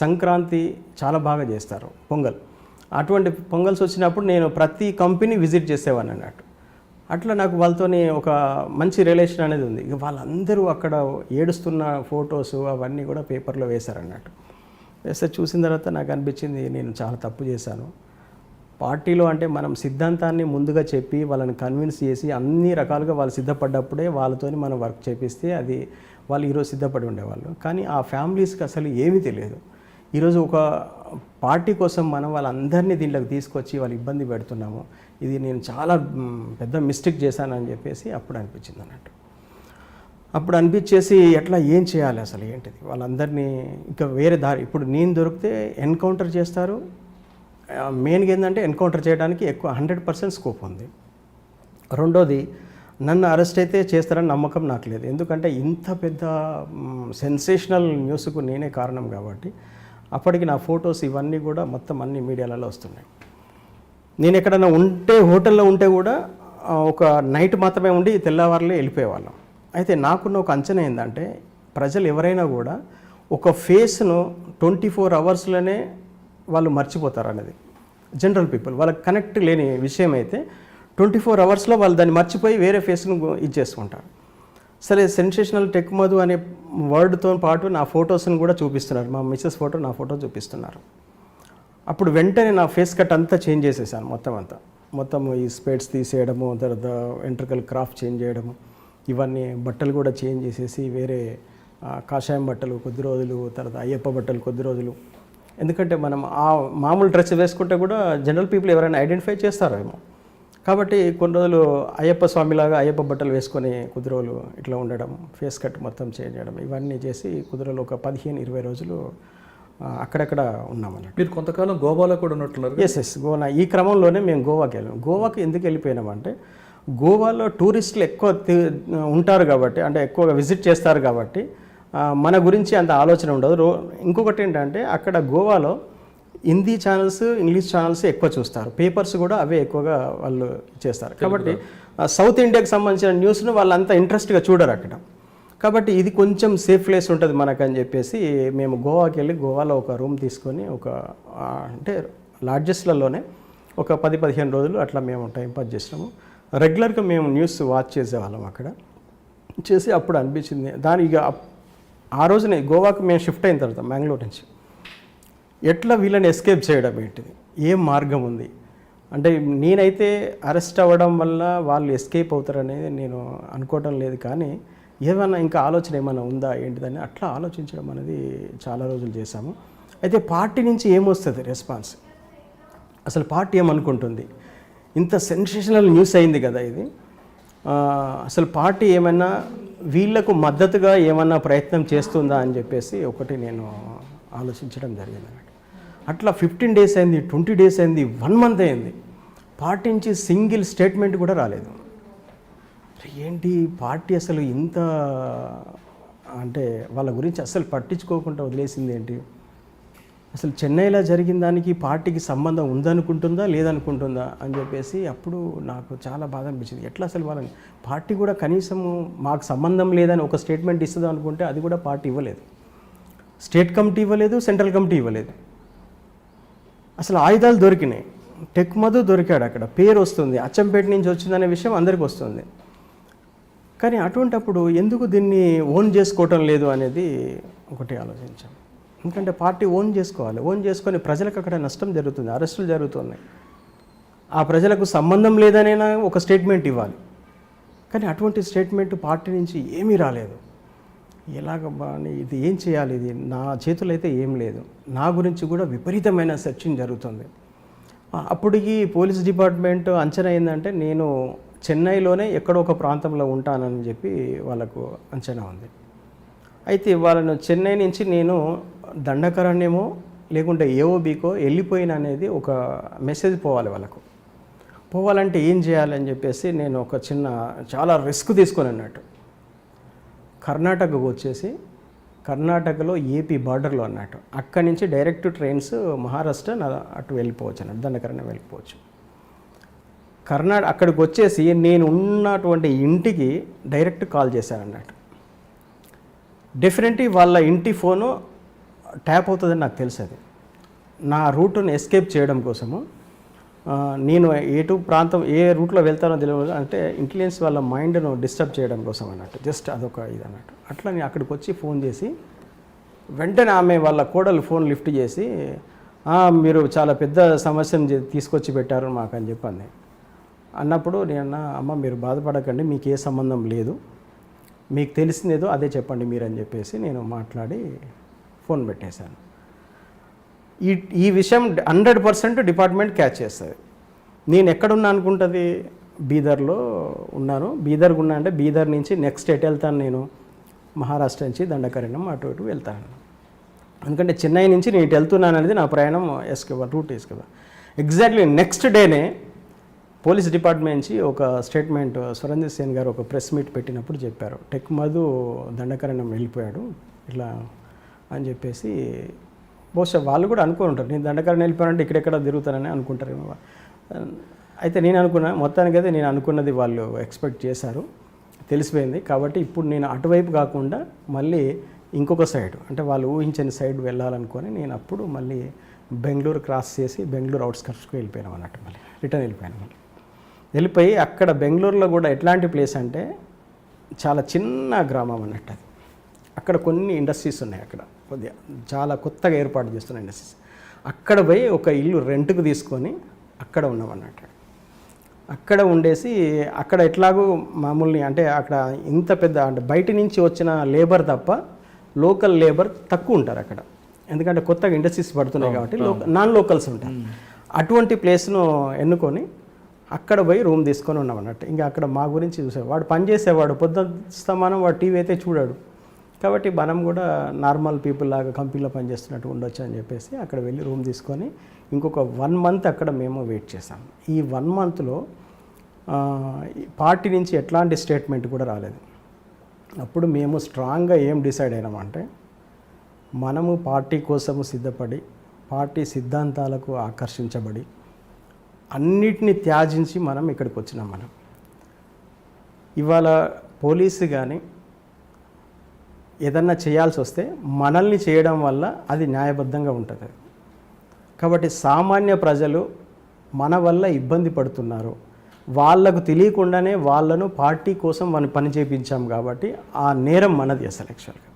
సంక్రాంతి చాలా బాగా చేస్తారు, పొంగల్, అటువంటి పొంగల్స్ వచ్చినప్పుడు నేను ప్రతి కంపెనీ విజిట్ చేసేవాడిని అన్నట్టు. అట్లా నాకు వాళ్ళతోని ఒక మంచి రిలేషన్ అనేది ఉంది. ఇక వాళ్ళందరూ అక్కడ ఏడుస్తున్న ఫొటోస్ అవన్నీ కూడా పేపర్లో వేశారన్నట్టు. వేస్తే చూసిన తర్వాత నాకు అనిపించింది నేను చాలా తప్పు చేశాను, పార్టీలో అంటే మనం సిద్ధాంతాన్ని ముందుగా చెప్పి వాళ్ళని కన్విన్స్ చేసి అన్ని రకాలుగా వాళ్ళు సిద్ధపడ్డప్పుడే వాళ్ళతోని మనం వర్క్ చేపిస్తే అది వాళ్ళు ఈరోజు సిద్ధపడి ఉండేవాళ్ళు. కానీ ఆ ఫ్యామిలీస్కి అసలు ఏమీ తెలియదు. ఈరోజు ఒక పార్టీ కోసం మనం వాళ్ళందరినీ దీంట్లోకి తీసుకొచ్చి వాళ్ళు ఇబ్బంది పెడుతున్నాము, ఇది నేను చాలా పెద్ద మిస్టేక్ చేశానని చెప్పేసి అప్పుడు అనిపించింది అన్నట్టు. అప్పుడు అనిపించేసి ఎట్లా ఏం చేయాలి అసలు ఏంటిది, వాళ్ళందరినీ ఇంకా వేరే దారి. ఇప్పుడు నేను దొరికితే ఎన్కౌంటర్ చేస్తారు. మెయిన్గా ఏంటంటే ఎన్కౌంటర్ చేయడానికి ఎక్కువ 100% స్కోప్ ఉంది. రెండోది, నన్ను అరెస్ట్ అయితే చేస్తారని నమ్మకం నాకు లేదు. ఎందుకంటే ఇంత పెద్ద సెన్సేషనల్ న్యూస్కు నేనే కారణం కాబట్టి. అప్పటికి నా ఫొటోస్ ఇవన్నీ కూడా మొత్తం అన్ని మీడియాలలో వస్తున్నాయి. నేను ఎక్కడైనా ఉంటే, హోటల్లో ఉంటే కూడా ఒక నైట్ మాత్రమే ఉండి తెల్లవారులే వెళ్ళిపోయేవాళ్ళం. అయితే నాకున్న ఒక అంచనా ఏంటంటే, ప్రజలు ఎవరైనా కూడా ఒక ఫేస్ను 24 అవర్స్లోనే వాళ్ళు మర్చిపోతారు అనేది. జనరల్ పీపుల్ వాళ్ళకి కనెక్ట్ లేని విషయం అయితే 24 అవర్స్లో వాళ్ళు దాన్ని మర్చిపోయి వేరే ఫేస్ను ఇచ్చేసుకుంటారు. సరే, సెన్సేషనల్ టెక్ మధు అనే వర్డ్తో పాటు నా ఫొటోస్ని కూడా చూపిస్తున్నారు. మా మిస్సెస్ ఫోటో, నా ఫోటో చూపిస్తున్నారు. అప్పుడు వెంటనే నా ఫేస్ కట్ అంతా చేంజ్ చేసేసాను. మొత్తం ఈ స్పెట్స్ తీసేయడము, తర్వాత వెంట్రుకలు క్రాఫ్ట్ చేంజ్ చేయడము, ఇవన్నీ బట్టలు కూడా చేంజ్ చేసేసి వేరే కాషాయం బట్టలు కొద్ది రోజులు, తర్వాత అయ్యప్ప బట్టలు కొద్ది రోజులు. ఎందుకంటే మనం ఆ మామూలు డ్రెస్ వేసుకుంటే కూడా జనరల్ పీపుల్ ఎవరైనా ఐడెంటిఫై చేస్తారేమో. కాబట్టి కొన్ని రోజులు అయ్యప్ప స్వామిలాగా అయ్యప్ప బట్టలు వేసుకొని కొద్ది రోజులు ఇట్లా ఉండడం, ఫేస్ కట్ మొత్తం చేంజ్ చేయడం, ఇవన్నీ చేసి కొద్ది రోజులు ఒక 15-20 రోజులు అక్కడక్కడ ఉన్నామన్నట్టు. మీరు కొంతకాలం గోవాలో కూడా ఉన్నట్లున్నారు. ఎస్ గోవా. ఈ క్రమంలోనే మేము గోవాకి వెళ్ళాం. గోవాకి ఎందుకు వెళ్ళిపోయినామంటే, గోవాలో టూరిస్టులు ఎక్కువ ఉంటారు కాబట్టి, అంటే ఎక్కువగా విజిట్ చేస్తారు కాబట్టి మన గురించి అంత ఆలోచన ఉండదు. ఇంకొకటి ఏంటంటే, అక్కడ గోవాలో హిందీ ఛానల్స్, ఇంగ్లీష్ ఛానల్స్ ఎక్కువ చూస్తారు. పేపర్స్ కూడా అవే ఎక్కువగా వాళ్ళు చేస్తారు. కాబట్టి సౌత్ ఇండియాకి సంబంధించిన న్యూస్ను వాళ్ళంతా ఇంట్రెస్ట్గా చూడరు అక్కడ. కాబట్టి ఇది కొంచెం సేఫ్ ప్లేస్ ఉంటుంది మనకని చెప్పేసి మేము గోవాకి వెళ్ళి, గోవాలో ఒక రూమ్ తీసుకొని అంటే లాడ్జెస్లలోనే ఒక 10-15 రోజులు అట్లా మేము టైంపాస్ చేసినాము. రెగ్యులర్గా మేము న్యూస్ వాచ్ చేసేవాళ్ళం అక్కడ చేసి. అప్పుడు అనిపించింది ఇక ఆ రోజునే గోవాకి మేము షిఫ్ట్ అయిన తర్వాత మ్యాంగ్లూర్ నుంచి ఎట్లా వీళ్ళని ఎస్కేప్ చేయడం ఏంటిది, ఏం మార్గం ఉంది అంటే, నేనైతే అరెస్ట్ అవ్వడం వల్ల వాళ్ళు ఎస్కేప్ అవుతారనేది నేను అనుకోవడం లేదు. కానీ ఏమైనా ఇంకా ఆలోచన ఏమైనా ఉందా ఏంటిదని అట్లా ఆలోచించడం అనేది చాలా రోజులు చేశాము. అయితే పార్టీ నుంచి ఏమొస్తుంది రెస్పాన్స్, అసలు పార్టీ ఏమనుకుంటుంది, ఇంత సెన్సేషనల్ న్యూస్ అయింది కదా ఇది, అసలు పార్టీ ఏమైనా వీళ్లకు మద్దతుగా ఏమన్నా ప్రయత్నం చేస్తుందా అని చెప్పేసి ఒకటి నేను ఆలోచించడం జరిగింది అన్నట్టు. అట్లా 15 days అయింది, 20 days అయింది, 1 month అయింది. పార్టీ నుంచి సింగిల్ స్టేట్మెంట్ కూడా రాలేదు. ఏంటి పార్టీ అసలు ఇంత అంటే వాళ్ళ గురించి అసలు పట్టించుకోకుండా వదిలేసింది ఏంటి, అసలు చెన్నైలో జరిగిన దానికి పార్టీకి సంబంధం ఉందనుకుంటుందా లేదనుకుంటుందా అని చెప్పేసి అప్పుడు నాకు చాలా బాధ అనిపించింది. ఎట్లా అసలు వాళ్ళని పార్టీ కూడా కనీసము మాకు సంబంధం లేదని ఒక స్టేట్మెంట్ ఇస్తుందా అనుకుంటే అది కూడా పార్టీ ఇవ్వలేదు. స్టేట్ కమిటీ ఇవ్వలేదు, సెంట్రల్ కమిటీ ఇవ్వలేదు. అసలు ఆయుధాలు దొరికినాయి, టెక్ మధు దొరికాడు, అక్కడ పేరు వస్తుంది, అచ్చంపేట నుంచి వచ్చిందనే విషయం అందరికీ వస్తుంది. కానీ అటువంటప్పుడు ఎందుకు దీన్ని ఓన్ చేసుకోవటం లేదు అనేది ఒకటి ఆలోచించాం. ఎందుకంటే పార్టీ ఓన్ చేసుకోవాలి, ఓన్ చేసుకొని ప్రజలకు అక్కడ నష్టం జరుగుతుంది, అరెస్టులు జరుగుతున్నాయి, ఆ ప్రజలకు సంబంధం లేదనైనా ఒక స్టేట్మెంట్ ఇవ్వాలి. కానీ అటువంటి స్టేట్మెంట్ పార్టీ నుంచి ఏమీ రాలేదు. ఎలాగబ్బా అని ఇది ఏం చేయాలి, ఇది నా చేతులు అయితే ఏం లేదు. నా గురించి కూడా విపరీతమైన సెర్చింగ్ జరుగుతుంది. అప్పటికి పోలీస్ డిపార్ట్మెంట్ అంచనా ఏంటంటే నేను చెన్నైలోనే ఎక్కడో ఒక ప్రాంతంలో ఉంటానని చెప్పి వాళ్ళకు అంచనా ఉంది. అయితే వాళ్ళను చెన్నై నుంచి నేను దండకారణ్యమో లేకుంటే ఏఓబీకో వెళ్ళిపోయిన అనేది ఒక మెసేజ్ పోవాలి వాళ్ళకు. పోవాలంటే ఏం చేయాలని చెప్పేసి నేను ఒక చాలా రిస్క్ తీసుకొని అన్నట్టు కర్ణాటకకు వచ్చేసి, కర్ణాటకలో ఏపీ బార్డర్లో అన్నట్టు, అక్కడి నుంచి డైరెక్ట్ ట్రైన్స్ మహారాష్ట్ర అటు వెళ్ళిపోవచ్చు అన్నట్టు, దండకారణ్యం వెళ్ళిపోవచ్చు. అక్కడికి వచ్చేసి నేను ఉన్నటువంటి ఇంటికి డైరెక్ట్ కాల్ చేశాను అన్నట్టు. డెఫినెట్లీ వాళ్ళ ఇంటి ఫోను ట్యాప్ అవుతుందని నాకు తెలుసు. అది నా రూట్ను ఎస్కేప్ చేయడం కోసము నేను ఏ రూట్లో వెళ్తానో తెలియదు, అంటే ఇంటెలిజెన్స్ వాళ్ళ మైండ్ను డిస్టర్బ్ చేయడం కోసం అన్నట్టు, జస్ట్ అదొక ఇది అన్నట్టు. అట్లా నేను అక్కడికి వచ్చి ఫోన్ చేసి వెంటనే ఆమె వాళ్ళ కోడలు ఫోన్ లిఫ్ట్ చేసి మీరు చాలా పెద్ద సమస్యను తీసుకొచ్చి పెట్టారు మాకు అని చెప్పండి. అన్నప్పుడు నేను అమ్మ మీరు బాధపడకండి, మీకు ఏ సంబంధం లేదు, మీకు తెలిసిందేదో అదే చెప్పండి మీరు అని చెప్పేసి నేను మాట్లాడి ఫోన్ పెట్టేశాను. ఈ విషయం 100% డిపార్ట్మెంట్ క్యాచ్ చేస్తుంది. నేను ఎక్కడున్నా అనుకుంటుంది, బీదర్లో ఉన్నాను. బీదర్కి ఉన్నా అంటే బీదర్ నుంచి నెక్స్ట్ ఎటు వెళ్తాను, నేను మహారాష్ట్ర నుంచి దండకారణ్యం అటు ఇటు వెళ్తాను. ఎందుకంటే చెన్నై నుంచి నేను ఇటు వెళ్తున్నాను అనేది నా ప్రయాణం రూట్ వేసుకోవాలి. ఎగ్జాక్ట్లీ నెక్స్ట్ డేనే పోలీస్ డిపార్ట్మెంట్ నుంచి ఒక స్టేట్మెంట్ సురేందర్ సేన్ గారు ఒక ప్రెస్ మీట్ పెట్టినప్పుడు చెప్పారు, టెక్ మధు దండకారణ్యం వెళ్ళిపోయాడు ఇట్లా అని చెప్పేసి. బహుశా వాళ్ళు కూడా అనుకుని ఉంటారు, నేను దండకారణ్యం వెళ్ళిపోయానంటే ఇక్కడెక్కడ తిరుగుతానని అనుకుంటారేమో. అయితే నేను అనుకున్నా, మొత్తానికి అయితే నేను అనుకున్నది వాళ్ళు ఎక్స్పెక్ట్ చేశారు, తెలిసిపోయింది. కాబట్టి ఇప్పుడు నేను అటువైపు కాకుండా మళ్ళీ ఇంకొక సైడ్, అంటే వాళ్ళు ఊహించని సైడ్ వెళ్ళాలనుకొని నేను అప్పుడు మళ్ళీ బెంగళూరు క్రాస్ చేసి బెంగళూరు అవుట్స్కట్స్కి వెళ్ళిపోయాను అన్నట్టు. మళ్ళీ రిటర్న్ వెళ్ళిపోయాను. మళ్ళీ వెళ్ళిపోయి అక్కడ బెంగళూరులో కూడా ఎట్లాంటి ప్లేస్ అంటే చాలా చిన్న గ్రామం అన్నట్టు అది. అక్కడ కొన్ని ఇండస్ట్రీస్ ఉన్నాయి, అక్కడ కొద్దిగా చాలా కొత్తగా ఏర్పాటు చేస్తున్న ఇండస్ట్రీస్. అక్కడ పోయి ఒక ఇల్లు రెంట్కు తీసుకొని అక్కడ ఉన్నాం అన్నట్టు. అక్కడ ఉండేసి అక్కడ ఎట్లాగో మామూలుని అంటే అక్కడ ఇంత పెద్ద అంటే బయట నుంచి వచ్చిన లేబర్ తప్ప లోకల్ లేబర్ తక్కువ ఉంటారు అక్కడ, ఎందుకంటే కొత్తగా ఇండస్ట్రీస్ పడుతున్నాయి కాబట్టి నాన్ లోకల్స్ ఉంటారు. అటువంటి ప్లేస్ను ఎన్నుకొని అక్కడ పోయి రూమ్ తీసుకొని ఉన్నాం అన్నట్టు. ఇంకా అక్కడ మా గురించి చూసేవాడు, వాడు పని చేసేవాడు, పొద్దుస్తమానం వాడు టీవీ అయితే చూడాడు. కాబట్టి మనం కూడా నార్మల్ పీపుల్ లాగా కంపెనీలో పనిచేస్తున్నట్టు ఉండొచ్చు అని చెప్పేసి అక్కడ వెళ్ళి రూమ్ తీసుకొని ఇంకొక 1 month అక్కడ మేము వెయిట్ చేసాం. ఈ 1 monthలో పార్టీ నుంచి ఎట్లాంటి స్టేట్మెంట్ కూడా రాలేదు. అప్పుడు మేము స్ట్రాంగ్గా ఏం డిసైడ్ అయినామంటే, మనము పార్టీ కోసము సిద్ధపడి పార్టీ సిద్ధాంతాలకు ఆకర్షించబడి అన్నిటిని త్యాజించి మనం ఇక్కడికి వచ్చినాం. మనం ఇవాళ పోలీసు కానీ ఏదన్నా చేయాల్సి వస్తే మనల్ని చేయడం వల్ల అది న్యాయబద్ధంగా ఉంటుంది. కాబట్టి సామాన్య ప్రజలు మన వల్ల ఇబ్బంది పడుతున్నారు, వాళ్ళకు తెలియకుండానే వాళ్ళను పార్టీ కోసం మనం పని చేయించాం కాబట్టి ఆ నేరం మనది అసలు. యాక్చువల్గా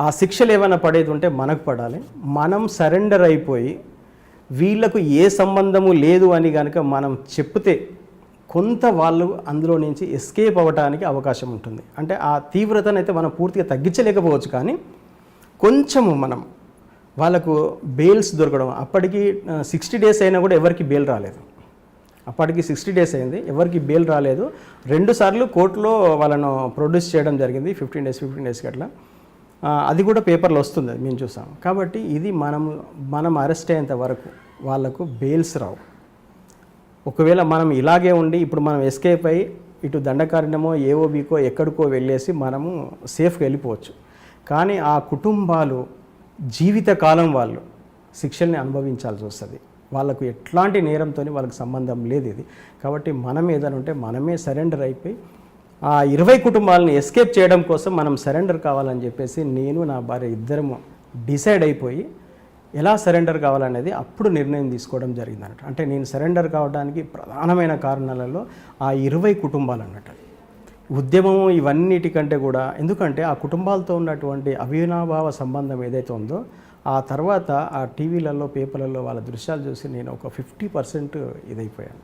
ఆ శిక్షలు ఏమైనా పడేది ఉంటే మనకు పడాలి. మనం సరెండర్ అయిపోయి వీళ్ళకు ఏ సంబంధము లేదు అని కనుక మనం చెప్తే కొంత వాళ్ళు అందులో నుంచి ఎస్కేప్ అవ్వడానికి అవకాశం ఉంటుంది. అంటే ఆ తీవ్రతను అయితే మనం పూర్తిగా తగ్గించలేకపోవచ్చు, కానీ కొంచెము మనం వాళ్ళకు బెయిల్స్ దొరకడం. అప్పటికి 60 days అయినా కూడా ఎవరికి బెయిల్ రాలేదు. అప్పటికి 60 days అయింది, ఎవరికి బెయిల్ రాలేదు. 2 సార్లు కోర్టులో వాళ్ళను ప్రొడ్యూస్ చేయడం జరిగింది, 15 days అట్లా. అది కూడా పేపర్లో వస్తుంది, అది మేము చూసాం. కాబట్టి ఇది మనం అరెస్ట్ అయ్యేంత వరకు వాళ్ళకు బెయిల్స్ రావు. ఒకవేళ మనం ఇలాగే ఉండి ఇప్పుడు మనం ఎస్కేప్ అయ్యి ఇటు దండకారణ్యమో ఏఓబీకో ఎక్కడికో వెళ్ళేసి మనము సేఫ్గా వెళ్ళిపోవచ్చు. కానీ ఆ కుటుంబాలు జీవితకాలం వాళ్ళు శిక్షల్ని అనుభవించాల్సి వస్తుంది. వాళ్ళకు ఎట్లాంటి నేరంతో వాళ్ళకి సంబంధం లేదు ఇది. కాబట్టి మనం ఏదైనా ఉంటే మనమే సరెండర్ అయిపోయి ఆ 20 కుటుంబాలను ఎస్కేప్ చేయడం కోసం మనం సరెండర్ కావాలని చెప్పేసి నేను నా భార్య ఇద్దరము డిసైడ్ అయిపోయి ఎలా సరెండర్ కావాలనేది అప్పుడు నిర్ణయం తీసుకోవడం జరిగింది అన్నట్టు. అంటే నేను సరెండర్ కావడానికి ప్రధానమైన కారణాలలో ఆ 20 కుటుంబాలు అన్నట్టు. ఉద్యమము ఇవన్నిటికంటే కూడా, ఎందుకంటే ఆ కుటుంబాలతో ఉన్నటువంటి అవినాభావ సంబంధం ఏదైతే ఉందో ఆ తర్వాత ఆ టీవీలలో పేపర్లలో వాళ్ళ దృశ్యాలు చూసి నేను ఒక 50% ఇదైపోయాను.